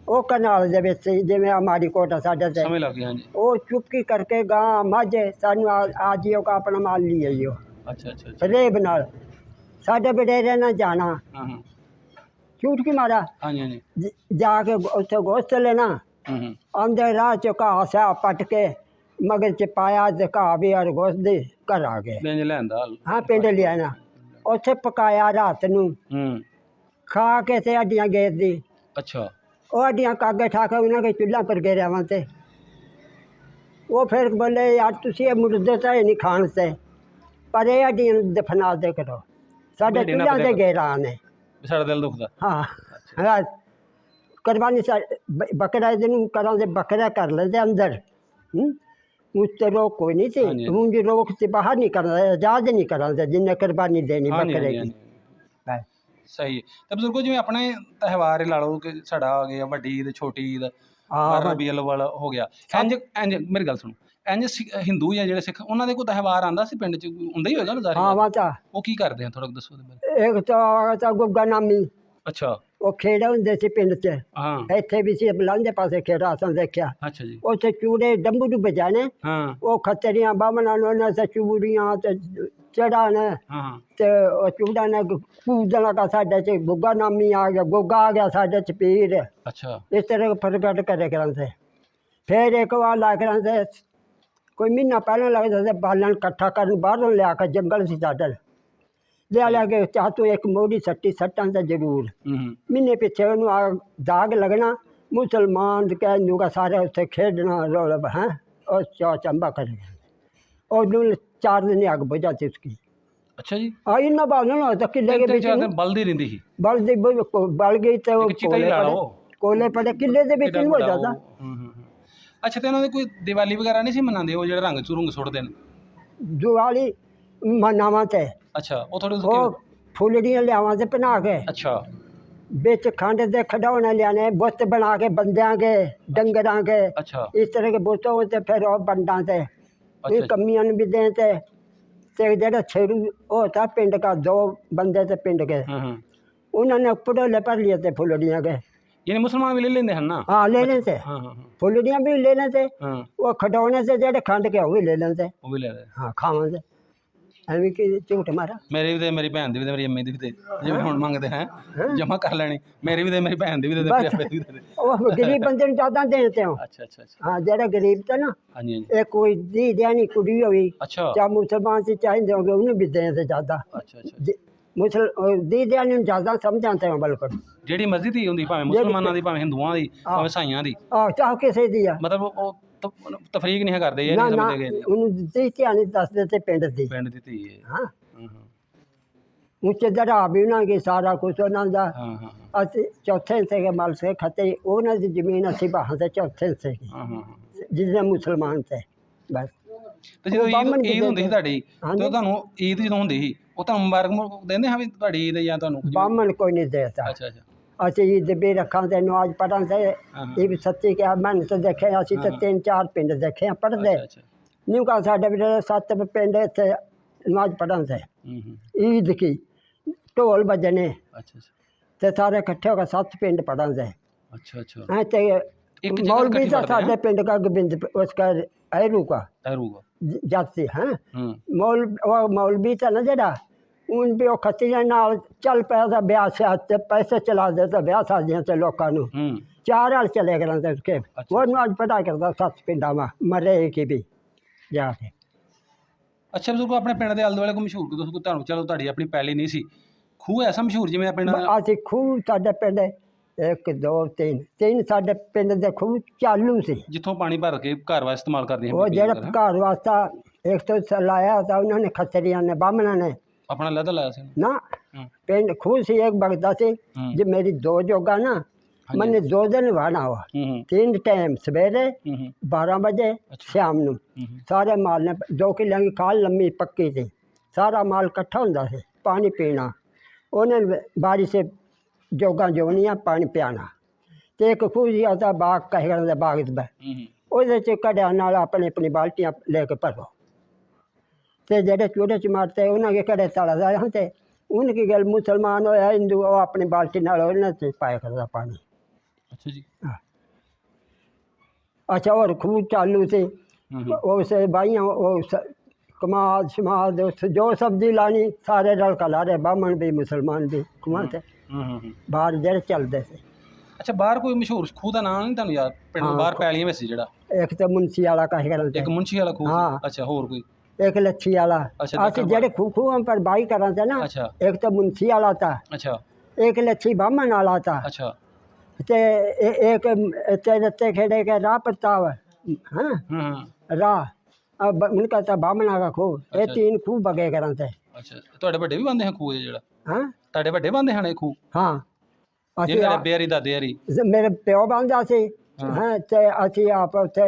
वो कनाल दे विच से जिवें हमारी कोट आ साडे ते ਸਮਝ ਲੱਗ ਗਈ ਹਾਂਜੀ वो चुपकी करके गां माझे सानू आजियो का अपना माल ले आइयो ਅੱਛਾ ਅੱਛਾ ਅੱਛਾ रेब नाल साडे बडेरे ना जाना ਹਾਂ ਹਾਂ ਝੂਠ ਕੀ ਮਾਰਾ ਹਾਂਜੀ ਹਾਂਜੀ ਜਾ ਕੇ ਉੱਥੇ ਗੋਸ਼ਤ ਲੈਣਾ ਆਂਦੇ ਰਾਹ ਚ ਘਾਹ ਸਿਆ ਪੱਟ ਕੇ ਮਗਰ ਚ ਪਾਇਆ ਤੇ ਘਾਹ ਵੀ ਔਰ ਗੋਸ਼ਤ ਦੇ ਘਰ ਆ ਗਏ। ਪਿੰਡ ਲਿਆਂਦਾ ਹਾਂ ਪਿੰਡ ਲਿਆਣਾ ਉੱਥੇ ਪਕਾਇਆ ਰਾਤ ਨੂੰ ਖਾ ਕੇ ਤੇ ਹੱਡੀਆਂ ਗੈਸ ਦੀ। ਅੱਛਾ ਉਹ ਹੱਡੀਆਂ ਕਾਗੇ ਠਾ ਕੇ ਉਹਨਾਂ ਕੇ ਚੁੱਲ੍ਹਾ ਪਰ ਗਏ ਰਵਾਂ ਤੇ ਉਹ ਫਿਰ ਬੋਲੇ ਯਾਰ ਤੁਸੀਂ ਇਹ ਮੁਰਦੇ ਤਾਂ ਇਹ ਨਹੀਂ ਖਾਣ ਤੇ ਪਰ ਇਹ ਹੱਡੀਆਂ ਦਫਨਾ ਦੇ ਕਰੋ ਸਾਡੇ ਚੁੱਲ੍ਹਿਆਂ ਦੇ ਗੈਰਾਂ ਨੇ। ਸਾਡਾ ਦਿਲ ਦੁਖਦਾ। ਹਾਂ ਕੁਰਬਾਨੀ ਬੱਕਰਾ ਜਿਹਨੂੰ ਕਰਾਂਦੇ ਬੱਕਰਾ ਕਰ ਲੈਂਦੇ ਅੰਦਰ ਉਸ ਤੇ ਰੋਕ ਕੋਈ ਨਹੀਂ ਸੀ। ਹੁਣ ਜੀ ਰੋਕ ਤੇ ਬਾਹਰ ਨਹੀਂ ਕਰਦਾ ਆਜ਼ਾਦ ਨਹੀਂ ਕਰਾਂਦੇ ਜਿੰਨੇ ਕੁਰਬਾਨੀ ਦੇਣੀ ਬੱਕਰੇ ਦੀ। ਸਹੀ ਹੈ। ਤੇ ਬਜ਼ੁਰਗੋ ਜਿਵੇਂ ਆਪਣੇ ਤਿਉਹਾਰ ਲਾ ਲਓ ਕਿ ਸਾਡਾ ਆ ਗਿਆ ਵੱਡੀ ਈਦ ਛੋਟੀ ਈਦ ਰਬੀਉਲ ਅੱਵਲ ਹੋ ਗਿਆ ਇੰਝ ਇੰਝ ਮੇਰੀ ਗੱਲ ਸੁਣੋ ਇੰਝ ਹਿੰਦੂ ਜਾਂ ਜਿਹੜੇ ਸਿੱਖ ਉਹਨਾਂ ਦੇ ਕੋਈ ਤਿਉਹਾਰ ਆਉਂਦਾ ਸੀ ਪਿੰਡ 'ਚ ਹੁੰਦਾ ਹੀ ਹੋਏਗਾ ਨਾ ਜ਼ਾਹਿਰ। ਹਾਂ ਵਾਤਾ ਉਹ ਕੀ ਕਰਦੇ ਆ ਥੋੜਾ ਦੱਸੋ ਉਹਦੇ ਬਾਰੇ। ਇੱਕ ਤਾਂ ਗੁੱਗਾ ਨਾਮੀ ਅੱਛਾ ਉਹ ਖੇੜੇ ਹੁੰਦੇ ਸੀ ਪਿੰਡ 'ਚ। ਹਾਂ ਇੱਥੇ ਵੀ ਸੀ ਬਲਾਂਦੇ ਪਾਸੇ ਖੇੜਾ ਅਸਾਂ ਦੇਖਿਆ। ਅੱਛਾ ਜੀ ਉੱਥੇ ਚੂੜੇ ਡੰਬੂ ਨੂੰ ਬਜਾਣੇ ਹਾਂ ਉਹ ਖੱਤਰੀਆਂ ਬਾਹਮਣਾਂ ਨੂੰ ਉਹਨਾਂ ਤੇ ਚੂੜੀਆਂ ਤੇ ਚੜਾ ਨੇ ਹਾਂ ਤੇ ਉਹ ਚੂੜਾ ਨੇ ਕੂਦਣਾ ਕਾ ਸਾਡੇ 'ਚ ਗੁੱਗਾ ਨਾਮੀ ਆ ਗਿਆ ਗੁੱਗਾ ਆ ਗਿਆ ਸਾਡੇ 'ਚ ਪੀਰ। ਅੱਛਾ ਇਸ ਤਰ੍ਹਾਂ ਪ੍ਰਗਟ ਕਰੇ ਕਰਾਂਦੇ। ਫਿਰ ਇੱਕ ਵਾਰ ਲਾ ਕਰਾਂਦੇ ਕੋਈ ਮਹੀਨਾ ਪਹਿਲਾਂ ਲੱਗਦਾ ਸੀ ਬਾਲਣ ਇਕੱਠਾ ਕਰਨ ਬਾਹਰੋਂ ਲਿਆ ਕੇ ਜੰਗਲ ਸੀ ਸਾਡਾ ਲਿਆ ਕੇ ਚਾਹ ਤੂੰ ਇੱਕ ਮੋੜੀ ਸੱਟੀ ਸੱਟਾਂ ਤਾਂ ਜ਼ਰੂਰ ਮਹੀਨੇ ਪਿੱਛੇ ਉਹਨੂੰ ਆ ਦਾਗ ਲੱਗਣਾ ਮੁਸਲਮਾਨ ਕਹਿ ਜੂਗਾ ਸਾਰੇ ਉੱਥੇ ਖੇਡਣਾ ਰੌਲਾ ਹੈ ਉਹ ਚਾਹ ਚੰਬਾ ਕਰੇਗਾ ਉਹਨੂੰ 4 ਦਿਨ ਅੱਗ ਬੁਝਾਤੀ ਉਸकी। ਅੱਛਾ ਜੀ ਆਈ ਨਾ ਬਾਲਣ ਤਾਂ ਕਿੱਲੇ ਦੇ ਵਿੱਚ ਬਲਦੀ ਰਹਿੰਦੀ ਸੀ ਬਲਦੀ ਬਲ ਗਈ ਤੇ ਉਹ ਕੋਲੇ ਪੜੇ ਕਿੱਲੇ ਦੇ ਵਿੱਚ ਨਹੀਂ ਹੋ ਜਾਂਦਾ। ਅੱਛਾ ਤੇ ਉਹਨਾਂ ਦੇ ਕੋਈ ਦੀਵਾਲੀ ਵਗੈਰਾ ਨਹੀਂ ਸੀ ਮਨਾਉਂਦੇ ਉਹ ਜਿਹੜੇ ਰੰਗ ਚੁਰੰਗ ਸੁੱਟਦੇ ਨੇ। ਦੀਵਾਲੀ ਮਨਾਵਾਂ ਤੇ ਅੱਛਾ ਉਹ ਥੋੜੇ ਉਹ ਫੁੱਲੜੀਆਂ ਲਿਆਵਾਂ ਤੇ ਬਣਾ ਕੇ ਅੱਛਾ ਵਿੱਚ ਖੰਡ ਦੇ ਖਿਡੌਣੇ ਲਿਆਣੇ ਬੁੱਤ ਬਣਾ ਕੇ ਬੰਦਿਆਂ ਕੇ ਡੰਗਰਾਂ ਕੇ ਇਸ ਤਰ੍ਹਾਂ ਕੇ ਬੁੱਤੋਂ ਤੇ ਫਿਰ ਉਹ ਬੰਡਾਂ ਤੇ ਇਹ ਕਮੀਆਂ ਨੂੰ ਵੀ ਦੇਣ ਤੇ ਜਿਹੜਾ ਛੇੜੂ ਉਹ था पिंड का 2 बंदे थे पिंड के उन्होंने पटोले भर लिए थे फुलड़ियाँ के। यानी मुसलमान भी ले लेते हैं ना। हाँ ले लेते फुलड़ियाँ भी ले लेते वो खिडौने से जेडे खंड के वो भी ले लेते हाँ खावा से ਐਵੇਂ ਕਿ ਝੂਠ ਮਾਰਾ। ਮੇਰੀ ਵੀ ਤੇ ਮੇਰੀ ਭੈਣ ਦੀ ਵੀ ਤੇ ਮੇਰੀ ਅੰਮੀ ਦੀ ਵੀ ਤੇ ਜਿਵੇਂ ਹੁਣ ਮੰਗਦੇ ਹੈ ਜਮਾ ਕਰ ਲੈਣੀ ਮੇਰੀ ਵੀ ਤੇ ਮੇਰੀ ਭੈਣ ਦੀ ਵੀ ਤੇ ਉਹ ਗਰੀਬ ਬੰਦੇ ਨੂੰ ਜ਼ਿਆਦਾ ਦੇਤੇ ਹੋ। ਅੱਛਾ ਅੱਛਾ ਹਾਂ ਜਿਹੜਾ ਗਰੀਬ ਤਾਂ ਨਾ ਇਹ ਕੋਈ ਦੀ ਦੇਣੀ ਕੁੜੀ ਹੋਈ ਚਾਹੇ ਮੁਸਲਮਾਨ ਸੀ ਚਾਹੇ ਦੋਗੇ ਉਹਨੂੰ ਵੀ ਦੇਣ ਤੇ ਜ਼ਿਆਦਾ ਦੀ ਦੇਣੀ ਨੂੰ ਜ਼ਿਆਦਾ ਸਮਝਾਂਦੇ ਹੋ ਬਿਲਕੁਲ ਜਿਹੜੀ ਮਸਜਿਦ ਹੀ ਹੁੰਦੀ ਭਾਵੇਂ ਮੁਸਲਮਾਨਾਂ ਦੀ ਭਾਵੇਂ ਹਿੰਦੂਆਂ ਦੀ ਭਾਵੇਂ ਈਸਾਈਆਂ ਦੀ ਚਾਹ ਕਿਸੇ ਦੀ ਆ ਮਤਲਬ ਉਹ ਤਫਰੀਕ ਨਹੀਂ ਕਰਦੇ ਇਹ ਨਹੀਂ ਸਮਝਦੇ ਗਏ ਉਹਨੂੰ ਦੀ ਧਿਆਨ ਦੱਸਦੇ ਤੇ ਪਿੰਡ ਦੀ ਧੀ ਹੈ। ਹਾਂ ਉੱਚੇ ਦਰਾ ਵੀ ਉਹਨਾਂ ਕੇ ਸਾਰਾ ਕੁਛ ਉਹਨਾਂ ਦਾ ਅਸੀਂ ਚੌਥੇ ਸੇ ਮਲ ਸੇ ਖਤੇ ਉਹਨਾਂ ਦੀ ਜ਼ਮੀਨ ਅਸੀਂ ਬਾਹਾਂ ਤੇ ਚੌਥੇ ਸੇ ਜਿਹਦੇ ਮੁਸਲਮਾਨ ਥੇ ਬਸ। ਤੇ ਜਦੋਂ ਈਦ ਹੁੰਦੀ ਸੀ ਤੁਹਾਡੀ ਤੇ ਤੁਹਾਨੂੰ ਈਦ ਜਦੋਂ ਹੁੰਦੀ ਸੀ ਉਹ ਤੁਹਾਨੂੰ ਮੁਬਾਰਕ ਦਿੰਦੇ ਹਾਂ ਵੀ ਤੁਹਾਡੀ ਈਦ ਜਾਂ ਤੁਹਾਨੂੰ ਬਾਹਮਣ ਕੋਈ ਨਹੀਂ ਦੇਤਾ। ਅੱਛਾ ਅੱਛਾ ਅਸੀਂ ਈਦ ਵੀ ਰੱਖਾਂ ਤੇ ਨਮਾਜ਼ ਪੜ੍ਹਾਂ ਤੇ ਇਹ ਵੀ ਸੱਚੀ ਕਿਹਾ ਮੈਂ ਤਾਂ ਦੇਖਿਆ ਅਸੀਂ ਤਾਂ 3-4 ਪਿੰਡ ਦੇਖੇ ਪੜ੍ਹਦੇ ਨਹੀਂ ਕਹਾ ਸਾਡੇ ਵੀ 7 ਪਿੰਡ ਇੱਥੇ ਨਮਾਜ਼ ਪੜ੍ਹਾਂ ਤੇ ਈਦ ਕੀ ਢੋਲ ਵੱਜਣੇ ਤੇ ਸਾਰੇ ਇਕੱਠੇ ਹੋ ਕੇ 7 ਪਿੰਡ ਪੜ੍ਹਾਂ ਤੇ। ਅੱਛਾ ਅੱਛਾ ਤੇ मौलवी था साढ़े पिंड का गोविंद उसका अहरू का जाति है मौलवी था ना जरा उन भी खत्तियां नाल चल पाया था ब्याह से पैसे चला देता ब्याह शादियां से लोगों को 4 हाल चले गए थे उसके वो आज पता करता 7 पिंडा में मरे की भी जाके। ਅੱਛਾ ਬਜ਼ੁਰਗੋ ਆਪਣੇ ਪਿੰਡ ਦੇ ਆਲੇ ਦੁਆਲੇ ਕੋਈ ਮਸ਼ਹੂਰ ਦੱਸੋ ਤੁਹਾਨੂੰ ਚਲੋ ਤੁਹਾਡੀ ਆਪਣੀ ਪੈਲੀ ਨਹੀਂ ਸੀ ਖੂਹ ਐਸਾ ਮਸ਼ਹੂਰ ਜਿਵੇਂ ਪਿੰਡ ਅਸੀਂ ਖੂਹ ਸਾਡੇ ਪਿੰਡ 1 2 3 ਸਾਡੇ ਪਿੰਡ ਦੇ ਖੂਹ ਚਾਲੂ ਸੀ ਜਿੱਥੋਂ ਪਾਣੀ ਭਰ ਕੇ ਘਰ ਵਾਸਤੇ ਇਸਤੇਮਾਲ ਕਰਦੇ ਉਹ ਜਿਹੜਾ ਘਰ ਵਾਸਤਾ ਇੱਕ ਤੋਂ ਲਾਇਆ ਤਾਂ ਉਹਨਾਂ ਨੇ ਖੱਤਰੀਆਂ ਨੇ ਬਾਹਮਣਾਂ ਨੇ ਆਪਣਾ ਲਹਿਦਾ ਲਾਇਆ ਸੀ ਨਾ ਪਿੰਡ ਖੂਹ ਸੀ ਇੱਕ ਬਗਦਾ ਸੀ ਜੇ ਮੇਰੀ 2 ਜੋਗਾ ਨਾ मैंने 2 दिन वाना हुआ 3 टाइम सवेरे 12 बजे शाम ਨੂੰ ਸਾਰੇ ਮਾਲ ਨੇ 2 ਕਿੱਲਿਆਂ ਦੀ ਖਾਲ ਲੰਮੀ ਪੱਕੀ ਸੀ ਸਾਰਾ ਮਾਲ ਇਕੱਠਾ ਹੁੰਦਾ ਸੀ ਪਾਣੀ ਪੀਣਾ ਉਹਨੇ ਬਾਰਿਸ਼ ਸੇ ਜੋਗਾ ਜੋਨੀਆਂ ਪਾਣੀ ਪਿਆਣਾ ਤੇ ਇੱਕ ਖੂਹੀ ਆਉਂਦਾ ਬਾਗ ਕਹਿਣ ਦਾ ਬਾਗ ਦੇ ਉਹਦੇ 'ਚ ਕਢਿਆ ਨਾਲ ਆਪਣੀ ਬਾਲਟੀਆਂ ਲੈ ਕੇ ਭਰੋ ਤੇ ਜਿਹੜੇ ਚੂੜੇ 'ਚ ਮਾਰਤੇ ਉਹਨਾਂ ਕੇ ਕੜੇ ਤਲਾ ਦਾ ਤੇ ਉਹਨਾਂ ਕੀ ਗੱਲ ਮੁਸਲਮਾਨ ਹੋਇਆ ਹਿੰਦੂ ਉਹ ਆਪਣੀ ਬਾਲਟੀ ਨਾਲ ਉਹਨਾਂ 'ਚ ਪਾਇਆ ਕਰਦਾ ਪਾਣੀ। अच्छा जी अच्छा और खूब चालू थे उसे भाइयों कमाद शमाद जो सब्जी लानी सारे रल का ला रहे बामन भी मुसलमान भी कमाते ਬਾਹਰ ਜਿਹੜੇ ਚੱਲਦੇ ਸੀ। ਅੱਛਾ, ਬਾਹਰ ਕੋਈ ਮਸ਼ਹੂਰ ਖੂਹ ਦਾ ਨਾਮ ਨਹੀਂ ਤੁਹਾਨੂੰ ਯਾਦ? ਪਿੰਡ ਤੋਂ ਬਾਹਰ ਪੈਲੀਆਂ ਵਿੱਚ ਸੀ ਜਿਹੜਾ ਇੱਕ ਤਾਂ ਮੁੰਸ਼ੀ ਵਾਲਾ ਕਾਹੀ ਕਰਦੇ, ਇੱਕ ਮੁੰਸ਼ੀ ਵਾਲਾ ਖੂਹ ਸੀ। ਹਾਂ। ਅੱਛਾ, ਹੋਰ ਕੋਈ? ਇੱਕ ਲੱਛੀ ਵਾਲਾ। ਅੱਛਾ, ਅਸੀਂ ਜਿਹੜੇ ਖੂਹ ਪਰ ਬਾਈ ਕਰਾਂ थे ना, अच्छा एक तो मुंशी वाला था, अच्छा एक लच्छी बामन वाला था, अच्छा ते एक तेरे खेड़े के राह प्रताप, हाँ राह उनका था बामना का खूह। ये अच्छा। 3 खूह बगे करा थे। ਅੱਛਾ, ਤੁਹਾਡੇ ਵੱਡੇ ਵੀ ਬੰਦੇ ਹਨ ਖੂਹ ਦੇ ਜਿਹੜਾ? हाँ ਤੁਹਾਡੇ ਵੱਡੇ ਬੰਦੇ ਹਨ ਇਹ ਖੂਹ हाँ ਜਿਹੜੇ ਅਸੀਂ ਬੇਰੀ ਦਾਦੇ ਹਰੀ? मेरे प्यो बांधा सी। हाँ ते ਅਸੀਂ आप ਉੱਥੇ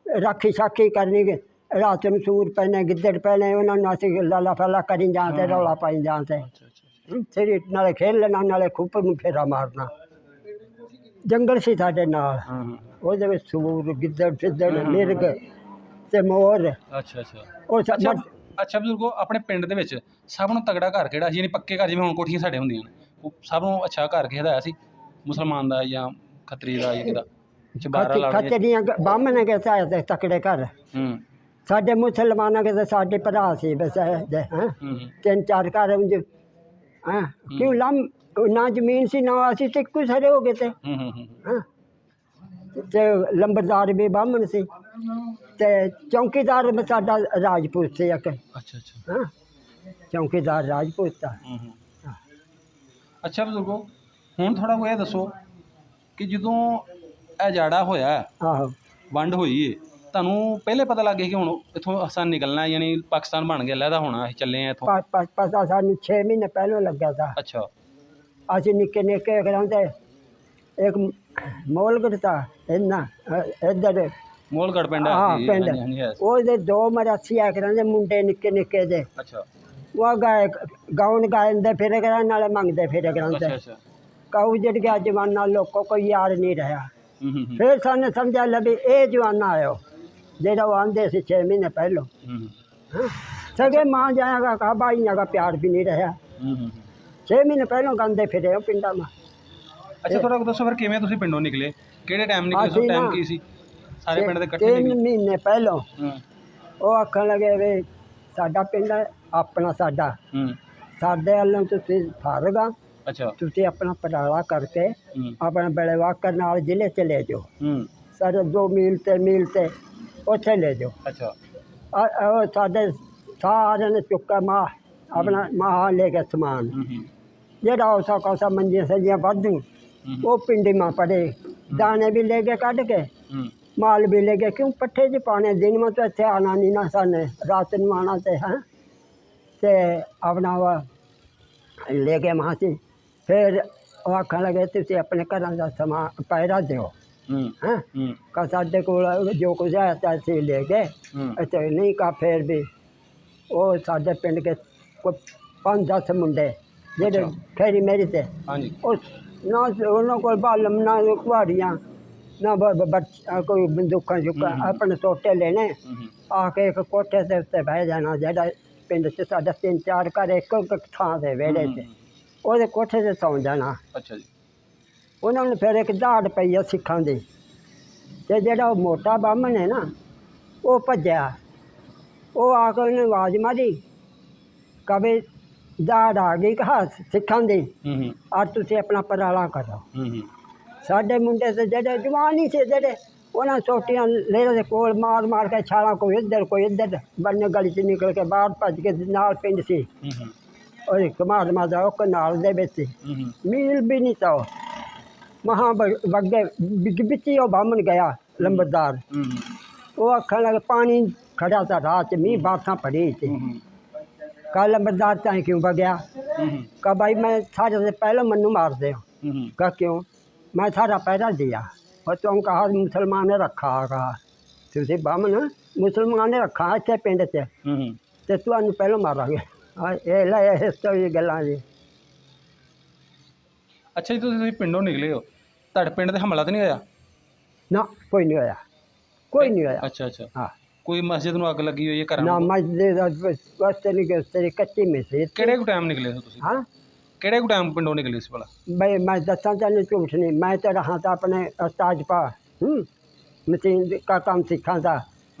ਰਾਖੀ ਸਾਖੀ ਕਰਨੀ, ਰਾਤ ਨੂੰ ਸੂਰ ਪੈਣੇ, ਗਿੱਦੜ ਪੈਣੇ, ਉਹਨਾਂ ਨੂੰ ਅਸੀਂ ਲਾਲਾ ਫਾਲਾ ਕਰੀ ਜਾਂਦੇ, ਰੌਲਾ ਪਾਈ ਜਾਂਦੇ। ਅੱਛਾ ਅੱਛਾ ਸਿਰ ਨਾਲੇ ਖੇਲ ਲੈਣਾ, ਨਾਲੇ ਖੂਪ ਨੂੰ ਫੇਰਾ ਮਾਰਨਾ। ਜੰਗਲ ਸੀ ਸਾਡੇ ਨਾਲ, ਹਾਂ ਹਾਂ ਉਹਦੇ ਵਿੱਚ ਸੂਰ, ਗਿੱਦੜ, ਫਿੱਦੜ, ਮਿਰਗ ਤੇ ਮੋਰ। ਅੱਛਾ ਅੱਛਾ ਉਹ ਅੱਛਾ ਅੱਛਾ ਬਜ਼ੁਰਗੋ, ਆਪਣੇ ਪਿੰਡ ਦੇ ਵਿੱਚ ਸਭ ਨੂੰ ਤਗੜਾ ਘਰ ਕਿਹੜਾ ਸੀ? ਯਾਨੀ ਪੱਕੇ ਘਰ ਜਿਵੇਂ ਹੁਣ ਕੋਠੀਆਂ ਸਾਡੇ ਹੁੰਦੀਆਂ ਨੇ, ਉਹ ਸਭ ਨੂੰ ਅੱਛਾ ਘਰ ਕਿਹਦਾ ਹੈ ਸੀ? ਮੁਸਲਮਾਨ ਦਾ ਜਾਂ ਖੱਤਰੀ ਦਾ ਜਾਂ ਕਿਹਦਾ? ਚਬਾਰਾ ਲਾ ਲਓ। ਖੱਤਰੀਆਂ ਬਾਹਮਣ ਕੇ ਤੇ ਤਕੜੇ ਘਰ। ਸਾਡੇ ਮੁਸਲਮਾਨਾਂ ਕੇ ਤਾਂ ਸਾਡੇ ਭਰਾ ਸੀ ਬਸ। ਹਾਂ 3-4 ਘਰ ਉਂਝ। ਹਾਂ ਕਿਉਂ ਲੰਮ ਨਾ ਜ਼ਮੀਨ ਸੀ ਨਾ ਅਸੀਂ ਤੇ ਇੱਕੋ ਸਾਰੇ ਹੋ ਗਏ ਤੇ। ਹਾਂ ਤੇ ਲੰਬਰਦਾਰ ਵੀ ਬਾਹਮਣ ਸੀ ਤੇ ਚੌਂਕੀਦਾਰ ਸਾਡਾ ਰਾਜਪੂਤ ਸੀ ਇੱਕ। ਅੱਛਾ ਅੱਛਾ ਹਾਂ ਚੌਂਕੀਦਾਰ ਰਾਜਪੂਤ ਦਾ। ਅੱਛਾ ਬਜ਼ੁਰਗੋ, ਹੁਣ ਥੋੜ੍ਹਾ ਉਹ ਇਹ ਦੱਸੋ ਕਿ ਜਦੋਂ ਇਹ ਜਾੜਾ ਹੋਇਆ, ਆਹੋ ਵੰਡ ਹੋਈ ਏ, ਤੁਹਾਨੂੰ ਪਹਿਲੇ ਪਤਾ ਲੱਗ ਗਿਆ ਕਿ ਹੁਣ ਇੱਥੋਂ ਅਸਾਂ ਨਿਕਲਣਾ, ਯਾਨੀ ਪਾਕਿਸਤਾਨ ਬਣ ਗਿਆ, ਲਹਿਦਾ ਹੋਣਾ, ਅਸੀਂ ਚੱਲੇ ਆ ਇੱਥੋਂ? ਪਤਾ ਸਾਨੂੰ 6 ਮਹੀਨੇ ਪਹਿਲੋਂ ਲੱਗਾ था। ਅੱਛਾ ਅਸੀਂ ਨਿੱਕੇ ਨਿੱਕੇ ਕਰਾਂਦੇ ਇੱਕ ਮੋਲਗੜ था ਇੰਨਾ ਇੱਧਰ ਮੋਲਗੜ ਪਿੰਡ ਹੈ? ਹਾਂ ਪਿੰਡ। ਹਾਂਜੀ ਹਾਂਜੀ ਹੈ। ਉਹਦੇ 2 ਮਰਾਸੀਆ ਕਰਾਂਦੇ ਮੁੰਡੇ ਨਿੱਕੇ ਨਿੱਕੇ ਦੇ। ਅੱਛਾ ਉਹ ਗਾਏ ਗਾਉਣ ਗਾਉਂਦੇ ਫਿਰੇ ਕਰਾਂ, ਨਾਲੇ ਮੰਗਦੇ ਫਿਰੇ ਕਰਾਂਦੇ। ਅੱਛਾ ਅੱਛਾ ਕਹੂ ਜੜ ਗਿਆ ਜਵਾਨਾ, ਲੋਕੋ ਕੋਈ ਯਾਰ ਨਹੀਂ ਰਿਹਾ। ਫਿਰ ਸਾਨੂੰ ਸਮਝਾ ਲੱਭੀ ਇਹ ਜਵਾਨਾ ਆਇਓ ਜਿਹੜਾ ਉਹ ਆਂਦੇ ਸੀ 6 ਮਹੀਨੇ ਪਹਿਲੋਂ। ਸਗੇ ਮਾਂ ਜਾਏਗਾ ਕਹਾ ਭਾਈਆਂ ਦਾ ਪਿਆਰ ਵੀ ਨਹੀਂ ਰਿਹਾ। 6 ਮਹੀਨੇ ਪਹਿਲੋਂ ਗਾਉਂਦੇ ਫਿਰੇ ਉਹ ਪਿੰਡਾਂ ਮਾ। ਅੱਛਾ ਥੋੜਾ ਦੱਸੋ ਫਿਰ ਕਿਵੇਂ ਤੁਸੀਂ ਪਿੰਡੋਂ ਨਿਕਲੇ? ਕਿਹੜੇ ਟਾਈਮ ਨਿਕਲੇ? ਉਸ ਟਾਈਮ ਕੀ ਸੀ? ਸਾਰੇ ਪਿੰਡ ਦੇ ਇਕੱਠੇ 3 ਨਿਕਲੇ? ਮਹੀਨੇ ਪਹਿਲੋਂ ਉਹ ਆਖਣ ਲੱਗੇ ਵੀ ਸਾਡਾ ਪਿੰਡ ਆਪਣਾ, ਸਾਡਾ ਸਾਡੇ ਵੱਲੋਂ ਤੁਸੀਂ ਫਾਰਗ ਆ, ਅੱਛਾ ਤੁਸੀਂ ਆਪਣਾ ਪਟਾਲਾ ਕਰਕੇ ਆਪਣਾ ਬਲੇਵਾਕਰ ਨਾਲ ਜ਼ਿਲ੍ਹੇ 'ਚ ਲੈ ਜਾਓ। ਸਾਡੇ 2 ਮੀਲ ਤੇ ਉੱਥੇ ਲੈ ਜਾਓ। ਅੱਛਾ ਉਹ ਸਾਡੇ ਸਾਰਿਆਂ ਨੇ ਚੁੱਕਾ ਮਾਂ ਆਪਣਾ ਮਾਂ ਲੈ ਕੇ ਸਮਾਨ ਜਿਹੜਾ ਔਸਾ ਕੌਸਾ ਮੰਜੀਆਂ ਸਜੀਆਂ ਵਾਧੂ ਉਹ ਪਿੰਡੀ ਮਾਂ ਪੜੇ। ਦਾਣੇ ਵੀ ਲੈ ਕੇ ਕੱਢ ਕੇ, ਮਾਲ ਵੀ ਲੈ ਕੇ, ਕਿਉਂ ਪੱਠੇ 'ਚ ਪਾਣੇ ਦਿਨ ਮਾ ਤਾਂ ਇੱਥੇ ਆਉਣਾ ਨਹੀਂ ਨਾ ਸਾਨੇ, ਰਾਤ ਨੂੰ ਆਉਣਾ ਤੇ ਹੈ ਤੇ ਆਪਣਾ ਵਾ ਲੈ ਕੇ ਮਾਂ ਸੀ। ਫਿਰ ਉਹ ਆਖਣ ਲੱਗੇ ਤੁਸੀਂ ਆਪਣੇ ਘਰਾਂ ਦਾ ਸਮਾਨ ਪੈਰਾ ਦਿਓ। ਹੈਂ ਕਾ ਸਾਡੇ ਕੋਲ ਜੋ ਕੁਝ ਹੈ ਤਾਂ ਅਸੀਂ ਲੈ ਗਏ। ਅੱਛਾ ਨਹੀਂ ਕਾ ਫਿਰ ਵੀ ਉਹ ਸਾਡੇ ਪਿੰਡ ਕੇ ਕੋਈ 5-10 ਮੁੰਡੇ ਜਿਹੜੇ ਖੈਰੀ ਮੇਰੀ ਤੇ ਹਾਂਜੀ ਉਸ ਨਾ ਉਹਨਾਂ ਕੋਲ ਬਾਲਮ ਨਾ ਕੁਹਾੜੀਆਂ ਨਾ ਕੋਈ ਬੰਦੂਕਾਂ ਚੁੱਕਾ, ਆਪਣੇ ਸੋਟੇ ਲੈਣੇ ਆ ਕੇ ਇੱਕ ਕੋਠੇ ਦੇ ਉੱਤੇ ਬਹਿ ਜਾਣਾ। ਜਿਹੜਾ ਪਿੰਡ 'ਚ ਸਾਡਾ 3-4 ਘਰ ਇੱਕ ਥਾਂ ਦੇ ਵਿਹੜੇ 'ਚ, ਉਹਦੇ ਕੋਠੇ 'ਤੇ ਸੌਂ ਜਾਣਾ। ਅੱਛਾ ਜੀ। ਉਹਨਾਂ ਨੂੰ ਫਿਰ ਇੱਕ ਦਾੜ ਪਈ ਆ ਸਿੱਖਾਂ ਦੀ, ਅਤੇ ਜਿਹੜਾ ਉਹ ਮੋਟਾ ਬਾਹਮਣ ਹੈ ਨਾ ਉਹ ਭੱਜਿਆ। ਉਹ ਆ ਕੇ ਉਹਨੇ ਆਵਾਜ਼ ਮਾਰੀ ਕਵੇ ਦਾੜ ਆ ਗਈ ਕਹਾ ਸਿੱਖਾਂ ਦੀ, ਅੱਜ ਤੁਸੀਂ ਆਪਣਾ ਪਰਾਲਾ ਕਰੋ। ਸਾਡੇ ਮੁੰਡੇ ਤੇ ਜਿਹੜੇ ਜਵਾਨ ਹੀ ਸੀ ਜਿਹੜੇ, ਉਹਨਾਂ ਸੋਟੀਆਂ ਲੇਰਾਂ ਦੇ ਕੋਲ ਮਾਰ ਮਾਰ ਕੇ ਛਾਲਾਂ, ਕੋਈ ਇੱਧਰ ਬੰਨੇ ਗਲੀ 'ਚ ਨਿਕਲ ਕੇ ਬਾਹਰ ਭੱਜ ਕੇ ਨਾਲ ਪਿੰਡ ਸੀ ਉਹ ਕਮਾਦ ਮਾਦਾ ਉਹ ਕਨਾਲ ਦੇ ਵਿੱਚ ਮੀਲ ਵੀ ਨਹੀਂ ਤਾ ਮਹਾਂ ਵੱਗੇ ਵਿੱਚ ਹੀ ਉਹ ਬਾਹਮਣ ਗਿਆ ਲੰਬਰਦਾਰ। ਉਹ ਆਖਣ ਲੱਗੇ ਪਾਣੀ ਖੜਿਆ ਤਾਂ ਰਾਤ 'ਚ ਮੀਂਹ ਬਾਰਸਾਂ ਪੜੀ ਸੀ। ਕਾ ਲੰਬਰਦਾਰ ਤਾਂ ਕਿਉਂ ਵਗਿਆ? ਕਹਾ ਭਾਈ ਮੈਂ सारे से पहले मनु मार दे। कहा क्यों? मैं सारा पैरा दिया और तुम कहा मुसलमान ने रखा। कहा तुझे बामन मुसलमान ने रखा इतने पिंड से तो तुहानू पहलों मारांगे। ये ला इस तो ये गल्लां जी। ਅੱਛਾ ਜੀ, ਤੁਸੀਂ ਪਿੰਡੋਂ ਨਿਕਲੇ ਹੋ, ਤੁਹਾਡੇ ਪਿੰਡ 'ਤੇ ਹਮਲਾ ਤਾਂ ਨਹੀਂ ਹੋਇਆ? ना कोई नहीं होया, कोई नहीं होया। ਅੱਛਾ ਅੱਛਾ। हाँ ਕੋਈ ਮਸਜਿਦ ਨੂੰ ਅੱਗ ਲੱਗੀ ਹੋਈ ਹੈ ਘਰਾਂ ना ਨੂੰ? मस्जिद वास्ते नहीं गए, तेरी कच्ची मस्जिद। ਕਿਹੜੇ ਕੁ ਟਾਈਮ ਨਿਕਲੇ ਹੋ ਤੁਸੀਂ? हाँ ਕਿਹੜੇ ਕੁ ਟਾਈਮ ਪਿੰਡੋਂ ਨਿਕਲੇ ਸੀ ਭਲਾ? भाई मैं दसा तेन झूठ नहीं, मैं तो रहा था अपने उस्ताद पा मशीन का काम सीखा था।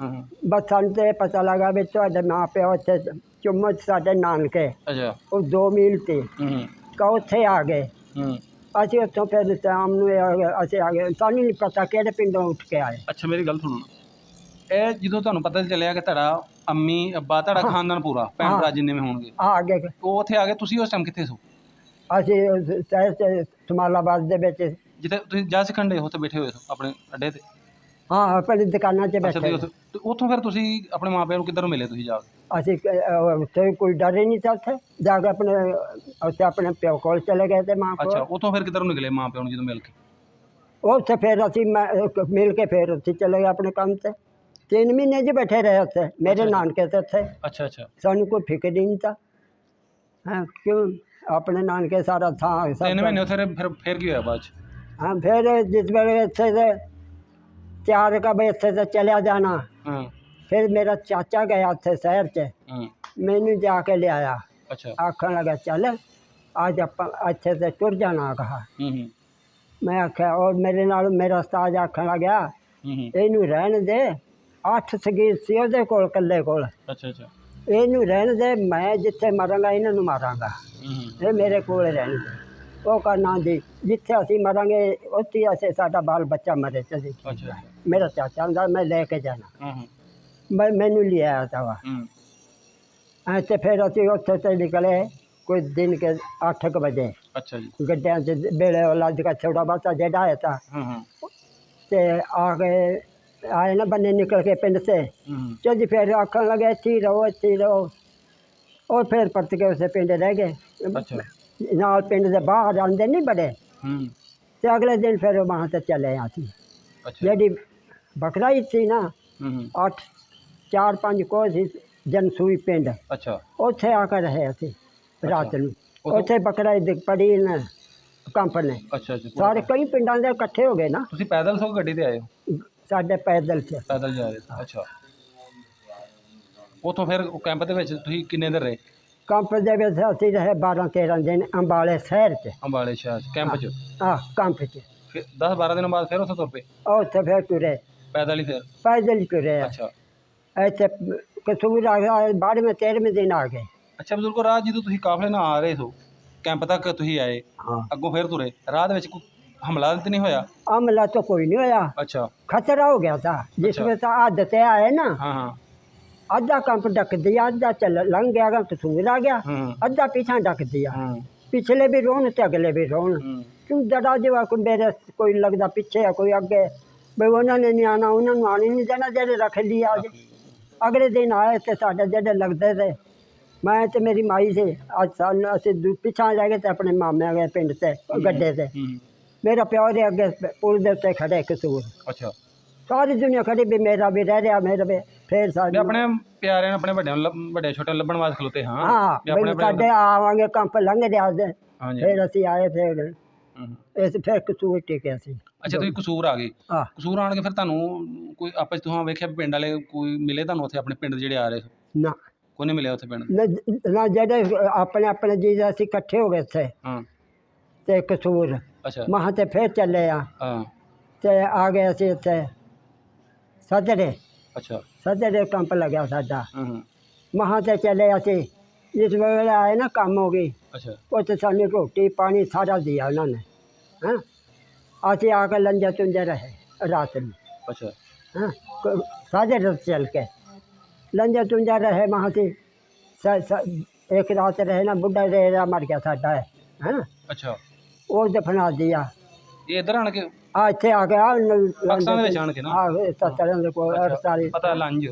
बस सानू तो पता लगा भी तुहाडे माँ प्यो उत्थे चुम्मच साडे नानके ਅੱਛਾ ਉਹ 2 ਮੀਲ ਤੇ ਕਾ ਉੱਥੇ ਆ ਗਏ। ਹੂੰ ਅਸੀਂ ਉੱਥੋਂ ਫਿਰ ਸ਼ਾਮ ਨੂੰ ਅਸੀਂ ਆ ਗਏ, ਸਾਨੂੰ ਨਹੀਂ ਪਤਾ ਕਿਹੜੇ ਪਿੰਡੋਂ ਉੱਠ ਕੇ ਆਏ। ਅੱਛਾ ਮੇਰੀ ਗੱਲ ਸੁਣੋ, ਇਹ ਜਦੋਂ ਤੁਹਾਨੂੰ ਪਤਾ ਚੱਲਿਆ ਕਿ ਤੁਹਾਡਾ ਅੰਮੀ ਅੱਬਾ ਤੁਹਾਡਾ ਖਾਨਦਾਨ ਪੂਰਾ ਭੈਣ ਭਰਾ ਜਿੰਨੇ ਵੀ ਹੋਣਗੇ ਆ ਗਏ, ਉਹ ਉੱਥੇ ਆ ਗਏ, ਤੁਸੀਂ ਉਸ ਟਾਈਮ ਕਿੱਥੇ ਸੋ? ਅਸੀਂ ਸ਼ਹਿਰ 'ਚ ਸਮਾਲਾਬਾਦ ਦੇ ਵਿੱਚ, ਜਿੱਥੇ ਤੁਸੀਂ ਜਾ ਸਿਖੰਡੇ ਉੱਥੇ ਬੈਠੇ ਹੋਏ ਸੋ ਆਪਣੇ ਅੱਡੇ ਤੇ? ਹਾਂ ਆਪਣੀ ਦੁਕਾਨਾਂ 'ਚ ਅੱਛਾ ਬੈਠੇ। ਤੇ ਉੱਥੋਂ ਫਿਰ ਤੁਸੀਂ ਆਪਣੇ ਮਾਪਿਆਂ ਨੂੰ ਕਿੱਧਰੋਂ ਮਿਲੇ ਤੁਸੀਂ ਜਾ ਕੇ? ਅਸੀਂ ਉੱਥੇ ਕੋਈ ਡਰ ਹੀ ਨਹੀਂ ਸੀ, ਉੱਥੇ ਜਾ ਕੇ ਆਪਣੇ ਪਿਓ ਕੋਲ ਚਲੇ ਗਏ ਤੇ ਮਾਂ ਕੋਲ। ਅੱਛਾ ਉੱਥੋਂ ਫਿਰ ਕਿੱਧਰੋਂ ਨਿਕਲੇ ਮਾਪਿਆਂ ਨੂੰ ਜਦੋਂ ਮਿਲ ਕੇ? ਉੱਥੇ ਫਿਰ ਅਸੀਂ ਮਿਲ ਕੇ ਫਿਰ ਉੱਥੇ ਚਲੇ ਗਏ ਆਪਣੇ ਕੰਮ ਤੇ। 3 ਮਹੀਨੇ ਜੀ ਬੈਠੇ ਰਹੇ ਉੱਥੇ, ਮੇਰੇ ਨਾਨਕੇ ਤੇ ਉੱਥੇ। ਅੱਛਾ ਅੱਛਾ ਸਾਨੂੰ ਕੋਈ ਫਿਕਰ ਹੀ ਨਹੀਂ था। ਹਾਂ ਕਿਉਂ ਆਪਣੇ ਨਾਨਕੇ ਸਾਰਾ ਥਾਂ 3 ਮਹੀਨੇ ਉੱਥੇ ਰਹੇ, ਫਿਰ ਕੀ ਹੋਇਆ ਬਾਅਦ 'ਚ? ਹਾਂ ਫਿਰ ਜਿਸ ਵੇਲੇ ਇੱਥੇ से 4 का बजे ਇੱਥੇ से चलिया जाना। ਹਾਂ फिर मेरा चाचा गया ਉੱਥੇ शहर 'ਚ, ਹਾਂ ਮੈਨੂੰ ਜਾ ਕੇ ਲਿਆਇਆ। ਅੱਛਾ ਆਖਣ ਲੱਗਾ ਚੱਲ ਅੱਜ ਆਪਾਂ ਇੱਥੇ से ਤੁਰ ਜਾਣਾ। ਕਹਾ ਹੂੰ ਮੈਂ ਆਖਿਆ, ਔਰ ਮੇਰੇ ਨਾਲ ਮੇਰਾ ਉਸਤਾਦ ਆਖਣ ਲੱਗਿਆ ਹੂੰ ਇਹਨੂੰ ਰਹਿਣ ਦੇ, 8 ਸਗੀਰ ਸੀ ਉਹਦੇ ਕੋਲ, ਇਕੱਲੇ ਕੋਲ। ਅੱਛਾ ਅੱਛਾ ਇਹਨੂੰ ਰਹਿਣ ਦੇ, ਮੈਂ ਜਿੱਥੇ ਮਰਾਂਗਾ ਇਹਨਾਂ ਨੂੰ ਮਾਰਾਂਗਾ, ਹੂੰ ਇਹ ਮੇਰੇ ਕੋਲ ਰਹਿਣ ਦੇ। ਉਹ ਕਰਨਾ ਦੀ ਜਿੱਥੇ ਅਸੀਂ ਮਰਾਂਗੇ ਉੱਥੇ ਅਸੀਂ ਸਾਡਾ ਬਾਲ ਬੱਚਾ ਮਰੇ ਚਲੇ। ਅੱਛਾ ਮੇਰਾ ਚਾਚਾ ਹੁੰਦਾ ਮੈਂ ਲੈ ਕੇ ਜਾਣਾ, ਹਾਂ ਹਾਂ ਮੈਨੂੰ ਲਿਆਇਆ ਤਾ ਵਾ। ਤੇ ਫਿਰ ਅਸੀਂ ਉੱਥੇ ਤੋਂ ਨਿਕਲੇ ਕੋਈ ਦਿਨ ਕੇ 8 ਵਜੇ। ਅੱਛਾ ਜੀ ਗੱਡਿਆਂ 'ਚ ਵੇਲੇ ਲੱਜ का छोटा बच्चा जेड़ा आया था। ਹਾਂ ਹਾਂ ਤੇ ਆ ਗਏ, ਆਏ ਨਾ ਬੰਨੇ ਨਿਕਲ ਕੇ ਪਿੰਡ से। ਚਲ ਜੀ ਫਿਰ ਆਖਣ ਲੱਗੇ ਇੱਥੇ ਹੀ ਰਹੋ, ਇੱਥੇ ਹੀ ਰਹੋ। और फिर परत के उसे पिंड रह गए, ਅੱਛਾ नाल पिंड से बाहर आते नहीं बड़े। ਹੂੰ तो अगले दिन फिर वहाँ से चले आती ਅੱਛਾ जी बकरा ही थी ना, ਹੂੰ 8 4-5 कोस जनसूई पिंड, ਅੱਛਾ ਉੱਥੇ ਆ ਕੇ ਰਹੇ ਅਸੀਂ ਰਾਤ ਨੂੰ। ਉੱਥੇ ਬੱਕਰਾ ਪੜੀ ਨਾ ਕੰਪ ਨੇ ਅੱਛਾ ਅੱਛਾ ਸਾਰੇ ਕਈ ਪਿੰਡਾਂ ਦੇ ਇਕੱਠੇ ਹੋ ਗਏ ਨਾ। ਤੁਸੀਂ ਪੈਦਲ ਸੋ ਗੱਡੀ ਤੇ ਆਏ ਹੋ? ਸਾਡੇ ਪੈਦਲ 'ਚ ਪੈਦਲ ਜਾ ਰਹੇ ਸੀ ਅੱਛਾ। ਉੱਥੋਂ ਫਿਰ ਕੈਂਪ ਦੇ ਵਿੱਚ ਤੁਸੀਂ ਕਿੰਨੇ ਦਿਨ ਰਹੇ? ਕੰਪ ਦੇ ਵਿੱਚ ਅਸੀਂ ਰਹੇ 12-13 ਦਿਨ ਅੰਬਾਲੇ ਸ਼ਹਿਰ 'ਚ। ਅੰਬਾਲੇ ਸ਼ਹਿਰ 'ਚ ਕੈਂਪ 'ਚ? ਕੰਪ 'ਚ। ਫਿਰ 10-12 ਦਿਨਾਂ ਬਾਅਦ ਫਿਰ ਉੱਥੇ ਤੁਰ ਪਏ ਉੱਥੇ ਫਿਰ ਤੁਰੇ ਪੈਦਲ ਹੀ ਫਿਰ? ਪੈਦਲ ਹੀ ਤੁਰੇ। ਅੱਛਾ ਇੱਥੇ ਕਸੂਰ ਆ ਗਿਆ, 12ਵੇਂ 13ਵੇਂ ਦਿਨ ਆ ਗਏ। ਅੱਛਾ ਬਜ਼ੁਰਗੋ, ਰਾਹ ਜਦੋਂ ਤੁਸੀਂ ਕਾਫਲੇ ਨਾਲ ਆ ਰਹੇ ਹੋ ਕੈਂਪ ਤੱਕ ਤੁਸੀਂ ਆਏ, ਹਾਂ ਅੱਗੋਂ ਫਿਰ ਤੁਰੇ, ਰਾਹ ਦੇ ਵਿੱਚ ਕੋਈ ਹਮਲਾ ਤਾਂ ਨਹੀਂ ਹੋਇਆ? हमला तो कोई नहीं होया, ਅੱਛਾ खतरा हो गया था जिसमें तो आदतें आए ना। ਹਾਂ ਹਾਂ आधा कंप ढक दिया, आधा चल लंघ गया, कसूर आ गया, ਹੂੰ आधा पीछा ढक दिया। ਹੂੰ पिछले भी रोन ते अगले भी रोन, ਹੂੰ क्यों डरा जवा कोई मेरे कोई लगता पीछे है कोई अगे, भाई उन्होंने नहीं आना, उन्होंने आने नहीं देना, जेडे रख लिया। अगले दिन आए तो साढ़े जेडे लगते थे, मैं तो मेरी माई से अज सन असं पिछा रह गए, अपने मामे गए पिंड से गड्ढे से। ਹੂੰ मेरा प्यो दे अगे पुल दे उत्ते खड़े कसूर, ਅੱਛਾ सारी दुनिया खड़ी भी मेरा भी रह रहा, मेरा भी फिर ਵੀ सारे ਆਪਣੇ ਪਿਆਰਿਆਂ ਨੂੰ ਆਪਣੇ ਵੱਡਿਆਂ ਨੂੰ ਵੱਡੇ ਛੋਟੇ ਨੂੰ ਲੱਭਣ ਵਾਸਤੇ ਖਲੋਤੇ? ਹਾਂ हाँ ਵੀ ਆਪਣੇ भाई साढ़े आवांगे कंप लंघ रहा दे, ਹਾਂਜੀ फिर असी आए फिर ਹੂੰ। इस फिर कसूर टिके असी। ਅੱਛਾ ਤੁਸੀਂ ਕਸੂਰ ਆ ਗਏ, हाँ ਕਸੂਰ ਆਣ ਕੇ ਫਿਰ ਤੁਹਾਨੂੰ ਕੋਈ ਆਪਸ ਤੁਸੀਂ ਵੇਖਿਆ ਵੀ ਪਿੰਡ ਵਾਲੇ ਕੋਈ ਮਿਲੇ ਤੁਹਾਨੂੰ ਉੱਥੇ ਆਪਣੇ ਪਿੰਡ ਜਿਹੜੇ ਆ ਰਹੇ ਸੀ? ना ਕੋਈ ਨਹੀਂ ਮਿਲਿਆ ਉੱਥੇ ਪਿੰਡ? ना जेडे अपने अपने जी असी इकट्ठे हो गए थे ਹਾਂ ते कसूर ਅੱਛਾ वहाँ ते फिर चले आ ਹਾਂ ते आ गए असी उत्थे सदरे, ਅੱਛਾ सदरे कंप लग्या साडा, ਹੂੰ ਹੂੰ वहाँ ते चले असी। जिस वेले आए ना कम हो गई, ਅੱਛਾ उत्थे सानू रोटी पानी सारा दिया उन्होंने। हाँ असी आकर लंजा चुंजा रहे रात में। ਅੱਛਾ हाँ साझे रस चल के लंजा चुंजा रहे वहाँ से। एक रात रहे ना, बुढ़ा रेरा मर गया साडा है, हाँ ਅੱਛਾ वो दफना दिया। ਇਹ ਇੱਧਰ ਆਣ ਕੇ ਇੱਥੇ ਆ ਗਿਆ ਪਾਕਿਸਤਾਨ ਦੇ ਵਿੱਚ ਆਣ ਕੇ ਨਾ? ਸੱਤਰਾਂ ਦੇ ਕੋਲ ਅੱਛਾ, ਸਾਰੀ ਪਤਾ ਲੰਜ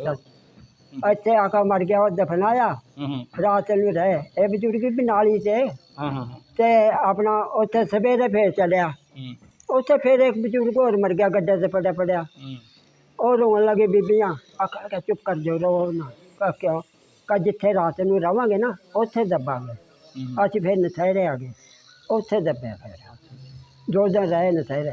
ਇੱਥੇ ਆ ਕੇ ਮਰ ਗਿਆ, ਉਹ ਦਫਨਾਇਆ। ਹੂੰ ਹੂੰ ਰਾਤ ਨੂੰ ਰਹੇ ਇਹ ਬਜ਼ੁਰਗ ਵੀ ਨਾਲ ਹੀ ਤੇ ਹਾਂ ਹਾਂ ਤੇ ਆਪਣਾ ਉੱਥੇ ਸਵੇਰੇ ਫੇਰ ਚੱਲਿਆ। ਹੂੰ ਉੱਥੇ ਫਿਰ ਇੱਕ ਬਜ਼ੁਰਗ ਹੋਰ ਮਰ ਗਿਆ ਗੱਡੇ ਤੇ ਪੜਿਆ। ਹੂੰ ਉਹ ਰੋਣ ਲੱਗੇ ਬੀਬੀਆਂ, ਆਖਣ ਕੇ ਚੁੱਪ ਕਰ ਜਾਓ, ਰੋ ਨਾ। ਕਹ ਕਿਉਂ? ਕਹ ਜਿੱਥੇ ਰਾਤ ਨੂੰ ਰਵਾਂਗੇ ਨਾ ਉੱਥੇ ਦੱਬਾਂਗੇ। ਹੂੰ ਅਸੀਂ ਫਿਰ ਨਥੈਰੇ ਆ ਗਏ, ਉੱਥੇ ਦੱਬਿਆ ਫਿਰ 2 ਦਿਨ ਰਹੇ ਨਥੈਰੇ।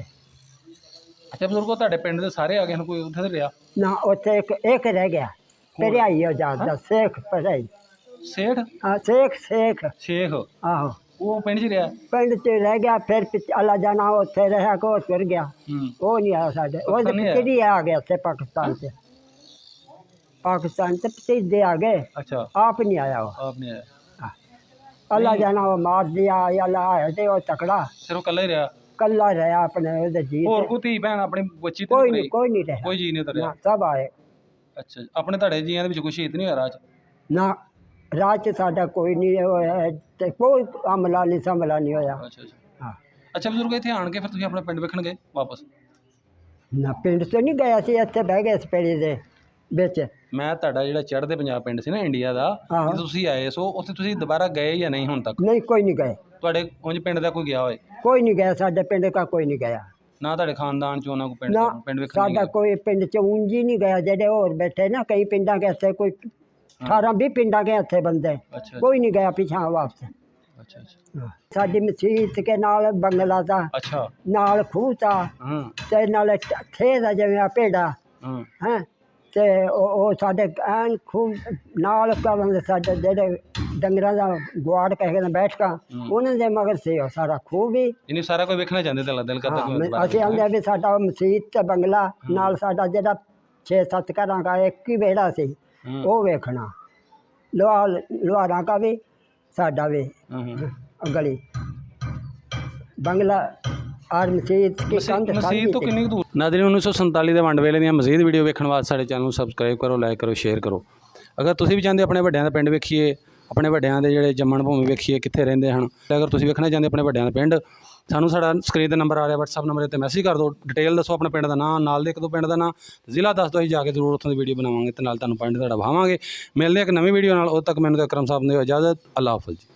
ਅੱਛਾ ਬਜ਼ੁਰਗੋ, ਤੁਹਾਡੇ ਪਿੰਡ ਦੇ ਸਾਰੇ ਆ ਗਏ ਹਨ, ਕੋਈ ਉੱਥੇ ਤੇ ਰਿਹਾ? ਨਾ ਉੱਥੇ ਇੱਕ ਰਹਿ ਗਿਆ, ਭਰਿਆਈ ਹੋ ਜਾਂਦਾ ਸੇਖ ਭਰਿਆਈ। ਸੇਠ? ਹਾਂ ਸੇਖ ਸ਼ੇਖ? ਆਹੋ ਉਹ ਪਿੰਡ 'ਚ ਰਿਹਾ? ਪਿੰਡ 'ਚ ਰਹਿ ਗਿਆ, ਫਿਰ ਅਲਾ ਜਾਣਾ ਉੱਥੇ ਰਿਹਾ ਕੋ ਤੁਰ ਗਿਆ। ਹੂੰ ਉਹ ਨਹੀਂ ਆਇਆ ਸਾਡੇ, ਉਹ ਪਿਛੜੀ ਆ ਗਿਆ ਉੱਥੇ ਪਾਕਿਸਤਾਨ 'ਚ। ਪਾਕਿਸਤਾਨ 'ਚ ਪਿਛੜੇ ਆ ਗਏ, ਅੱਛਾ ਆਪ ਨਹੀਂ ਆਇਆ ਉਹ। ਆਪ ਨਹੀਂ ਆਇਆ? ਅੱਲਾ ਜਾਣਾ ਉਹ ਮਾਰ ਦਿਆ ਅੱਲਾ ਹੈ ਤੇ ਉਹ ਤਕੜਾ ਸਿਰਫ ਇਕੱਲਾ ਹੀ ਰਿਹਾ, ਕੱਲਾ ਰਿਹਾ ਆਪਣੇ ਉਹਦੇ ਜੀ ਹੋਰ ਕੋਈ ਧੀ ਭੈਣ ਆਪਣੀ ਬੱਚੀ ਤੇ ਕੋਈ ਨਹੀਂ ਨਹੀਂ ਕੋਈ ਨਹੀਂ ਰਿਹਾ ਕੋਈ ਜੀ ਨਹੀਂ ਉਤਰਿਆ? ਨਾ, ਸਭ ਆਏ ਅੱਛਾ ਜੀ। ਆਪਣੇ ਤੁਹਾਡੇ ਜੀਆਂ ਦੇ ਵਿੱਚ ਕੋਈ ਸ਼ਹੀਦ ਨਹੀਂ ਹੋਇਆ ਰਾਹ 'ਚ? ਨਾ ਰਾਜ 'ਚ ਸਾਡਾ ਕੋਈ ਨਹੀਂ ਹੋਇਆ ਤੇ ਕੋਈ ਹਮਲਾ ਨਹੀਂ ਸਮਲਾ ਨਹੀਂ ਹੋਇਆ। ਅੱਛਾ ਅੱਛਾ ਹਾਂ ਅੱਛਾ ਬਜ਼ੁਰਗ ਇੱਥੇ ਆਣ ਕੇ ਫਿਰ ਤੁਸੀਂ ਆਪਣਾ ਪਿੰਡ ਵੇਖਣ ਗਏ ਵਾਪਸ? ਨਾ ਪਿੰਡ ਤੋਂ ਨਹੀਂ ਗਿਆ ਸੀ, ਇੱਥੇ ਬਹਿ ਗਏ ਇਸ ਪੇੜੀ ਦੇ ਵਿੱਚ। ਮੈਂ ਤੁਹਾਡਾ ਜਿਹੜਾ ਚੜ੍ਹਦੇ ਪੰਜਾਬ ਪਿੰਡ ਸੀ ਨਾ ਇੰਡੀਆ ਦਾ, ਆਹੋ। ਜਿੱਥੇ ਤੁਸੀਂ ਆਏ ਸੋ ਉੱਥੇ ਤੁਸੀਂ ਦੁਬਾਰਾ ਗਏ ਜਾਂ ਨਹੀਂ ਹੁਣ ਤੱਕ? ਨਹੀਂ ਕੋਈ ਨਹੀਂ ਗਏ, ਤੁਹਾਡੇ ਉਂਝ ਪਿੰਡ ਦਾ ਕੋਈ ਗਿਆ ਹੋਏ? ਕੋਈ ਨਹੀਂ ਗਿਆ ਸਾਡੇ ਪਿੰਡ ਦਾ, ਕੋਈ ਨਹੀਂ ਗਿਆ ਨਾ ਤੁਹਾਡੇ ਖਾਨਦਾਨ ਚੋਂ ਨਾ ਕੋਈ ਪਿੰਡ ਨਾ। ਪਿੰਡ ਵੇਖਣ ਨਹੀਂ ਸਾਡਾ ਗਏ? ਕੋਈ ਪਿੰਡ ਚ ਉਂਝ ਹੀ ਨਹੀਂ ਗਿਆ, ਜਿਹੜੇ ਹੋਰ ਬੈਠੇ ਨਾ ਕਈ ਪਿੰਡਾਂ ਕੇ ਇੱਥੇ ਕੋਈ 18-20 ਪਿੰਡਾਂ ਕੇ ਇੱਥੇ ਬੰਦੇ, ਅੱਛਾ ਕੋਈ ਨਹੀਂ ਗਿਆ ਪਿਛਾਂ ਵਾਪਸ। ਅੱਛਾ ਅੱਛਾ ਸਾਡੀ ਮਸੀਤ ਕੇ ਨਾਲ ਬੰਗਲਾ ਦਾ, ਅੱਛਾ ਨਾਲ ਖੂਹ ਤਾ ਹਾਂ ਤੇ ਨਾਲ ਥੇ ਦਾ ਜਿਵੇਂ ਆ ਭੇਡਾ ਹਾਂ ਹੈ ਤੇ ਉਹ ਸਾਡੇ ਐਨ ਖੂਹ ਨਾਲ ਕਰਨ ਸਾਡੇ ਜਿਹੜੇ ਡੰਗਰਾਂ ਦਾ ਗੁਆੜ ਕਹਿ ਕੇ ਬੈਠਕਾਂ ਉਹਨਾਂ ਦੇ ਮਗਰ ਸੀ ਉਹ ਸਾਰਾ ਖੂਹ ਵੀ। ਇਹਨੂੰ ਸਾਰਾ ਕੋਈ ਵੇਖਣਾ ਚਾਹੁੰਦੇ ਤਾਂ ਦਿਲ ਕਰਦਾ ਕੋਈ ਦੁਬਾਰਾ ਅਸੀਂ ਆਂਦੇ ਵੀ ਸਾਡਾ ਮਸੀਤ ਤੇ ਬੰਗਲਾ ਨਾਲ ਸਾਡਾ ਜਿਹੜਾ 6-7 ਘਰਾਂ ਦਾ ਇੱਕ ਹੀ ਵਿਹੜਾ ਸੀ ਉਹ ਵੇਖਣਾ, ਲੁਹਾਰਾਂ ਦਾ ਵੀ ਸਾਡਾ ਵੀ ਗਲੀ ਬੰਗਲਾ ਔਰ ਮਸੀਤ ਕੀ ਕੰਧ ਮਸੀਤ ਤੋਂ ਕਿੰਨੀ ਕੁ ਦੂਰ? ਨਾਜ਼ਰੀਨ 1947 ਦੇ ਵੰਡ ਵੇਲੇ ਦੀਆਂ ਮਜ਼ੀਦ ਵੀਡੀਓ ਵੇਖਣ ਵਾਸਤੇ ਸਾਡੇ ਚੈਨਲ ਨੂੰ ਸਬਸਕ੍ਰਾਈਬ ਕਰੋ, ਲਾਈਕ ਕਰੋ, ਸ਼ੇਅਰ ਕਰੋ। ਅਗਰ ਤੁਸੀਂ ਵੀ ਚਾਹੁੰਦੇ ਆਪਣੇ ਵੱਡਿਆਂ ਦਾ ਪਿੰਡ ਵੇਖੀਏ, ਆਪਣੇ ਵੱਡਿਆਂ ਦੇ ਜਿਹੜੇ ਜੰਮਣ ਭੂਮੀ ਵੇਖੀਏ ਕਿੱਥੇ ਰਹਿੰਦੇ ਹਨ, ਤੇ ਅਗਰ ਤੁਸੀਂ ਵੇਖਣਾ ਚਾਹੁੰਦੇ ਆਪਣੇ ਵੱਡਿਆਂ ਦਾ ਪਿੰਡ, ਸਾਨੂੰ ਸਾਡਾ ਸਕਰੀਨ ਤੇ ਨੰਬਰ ਆ ਰਿਹਾ WhatsApp ਨੰਬਰ 'ਤੇ ਮੈਸੇਜ ਕਰ ਦਿਓ, ਡਿਟੇਲ ਦੱਸੋ ਆਪਣੇ ਪਿੰਡ ਦਾ ਨਾਂ, ਨਾਲ ਦੇ ਇੱਕ ਦੋ ਪਿੰਡ ਦਾ ਨਾਂ, ਜ਼ਿਲ੍ਹਾ ਦੱਸ ਦਿਓ, ਅਸੀਂ ਜਾ ਕੇ ਜ਼ਰੂਰ ਉੱਥੋਂ ਦੀ ਵੀਡੀਓ ਬਣਾਵਾਂਗੇ ਤੇ ਨਾਲ ਤੁਹਾਨੂੰ ਪਿੰਡ ਤੁਹਾਡਾ ਵਿਖਾਵਾਂਗੇ। ਮਿਲਦੇ ਇੱਕ ਨਵੀਂ ਵੀਡੀਓ ਨਾਲ, ਉਦੋਂ ਤੱਕ ਮੈਨੂੰ ਤੇ ਅਕਰਮ ਸਾਹਿਬ ਨੇ ਇਜਾਜ਼ਤ। ਅੱਲਾ ਹਾਫਿਜ਼ ਜੀ।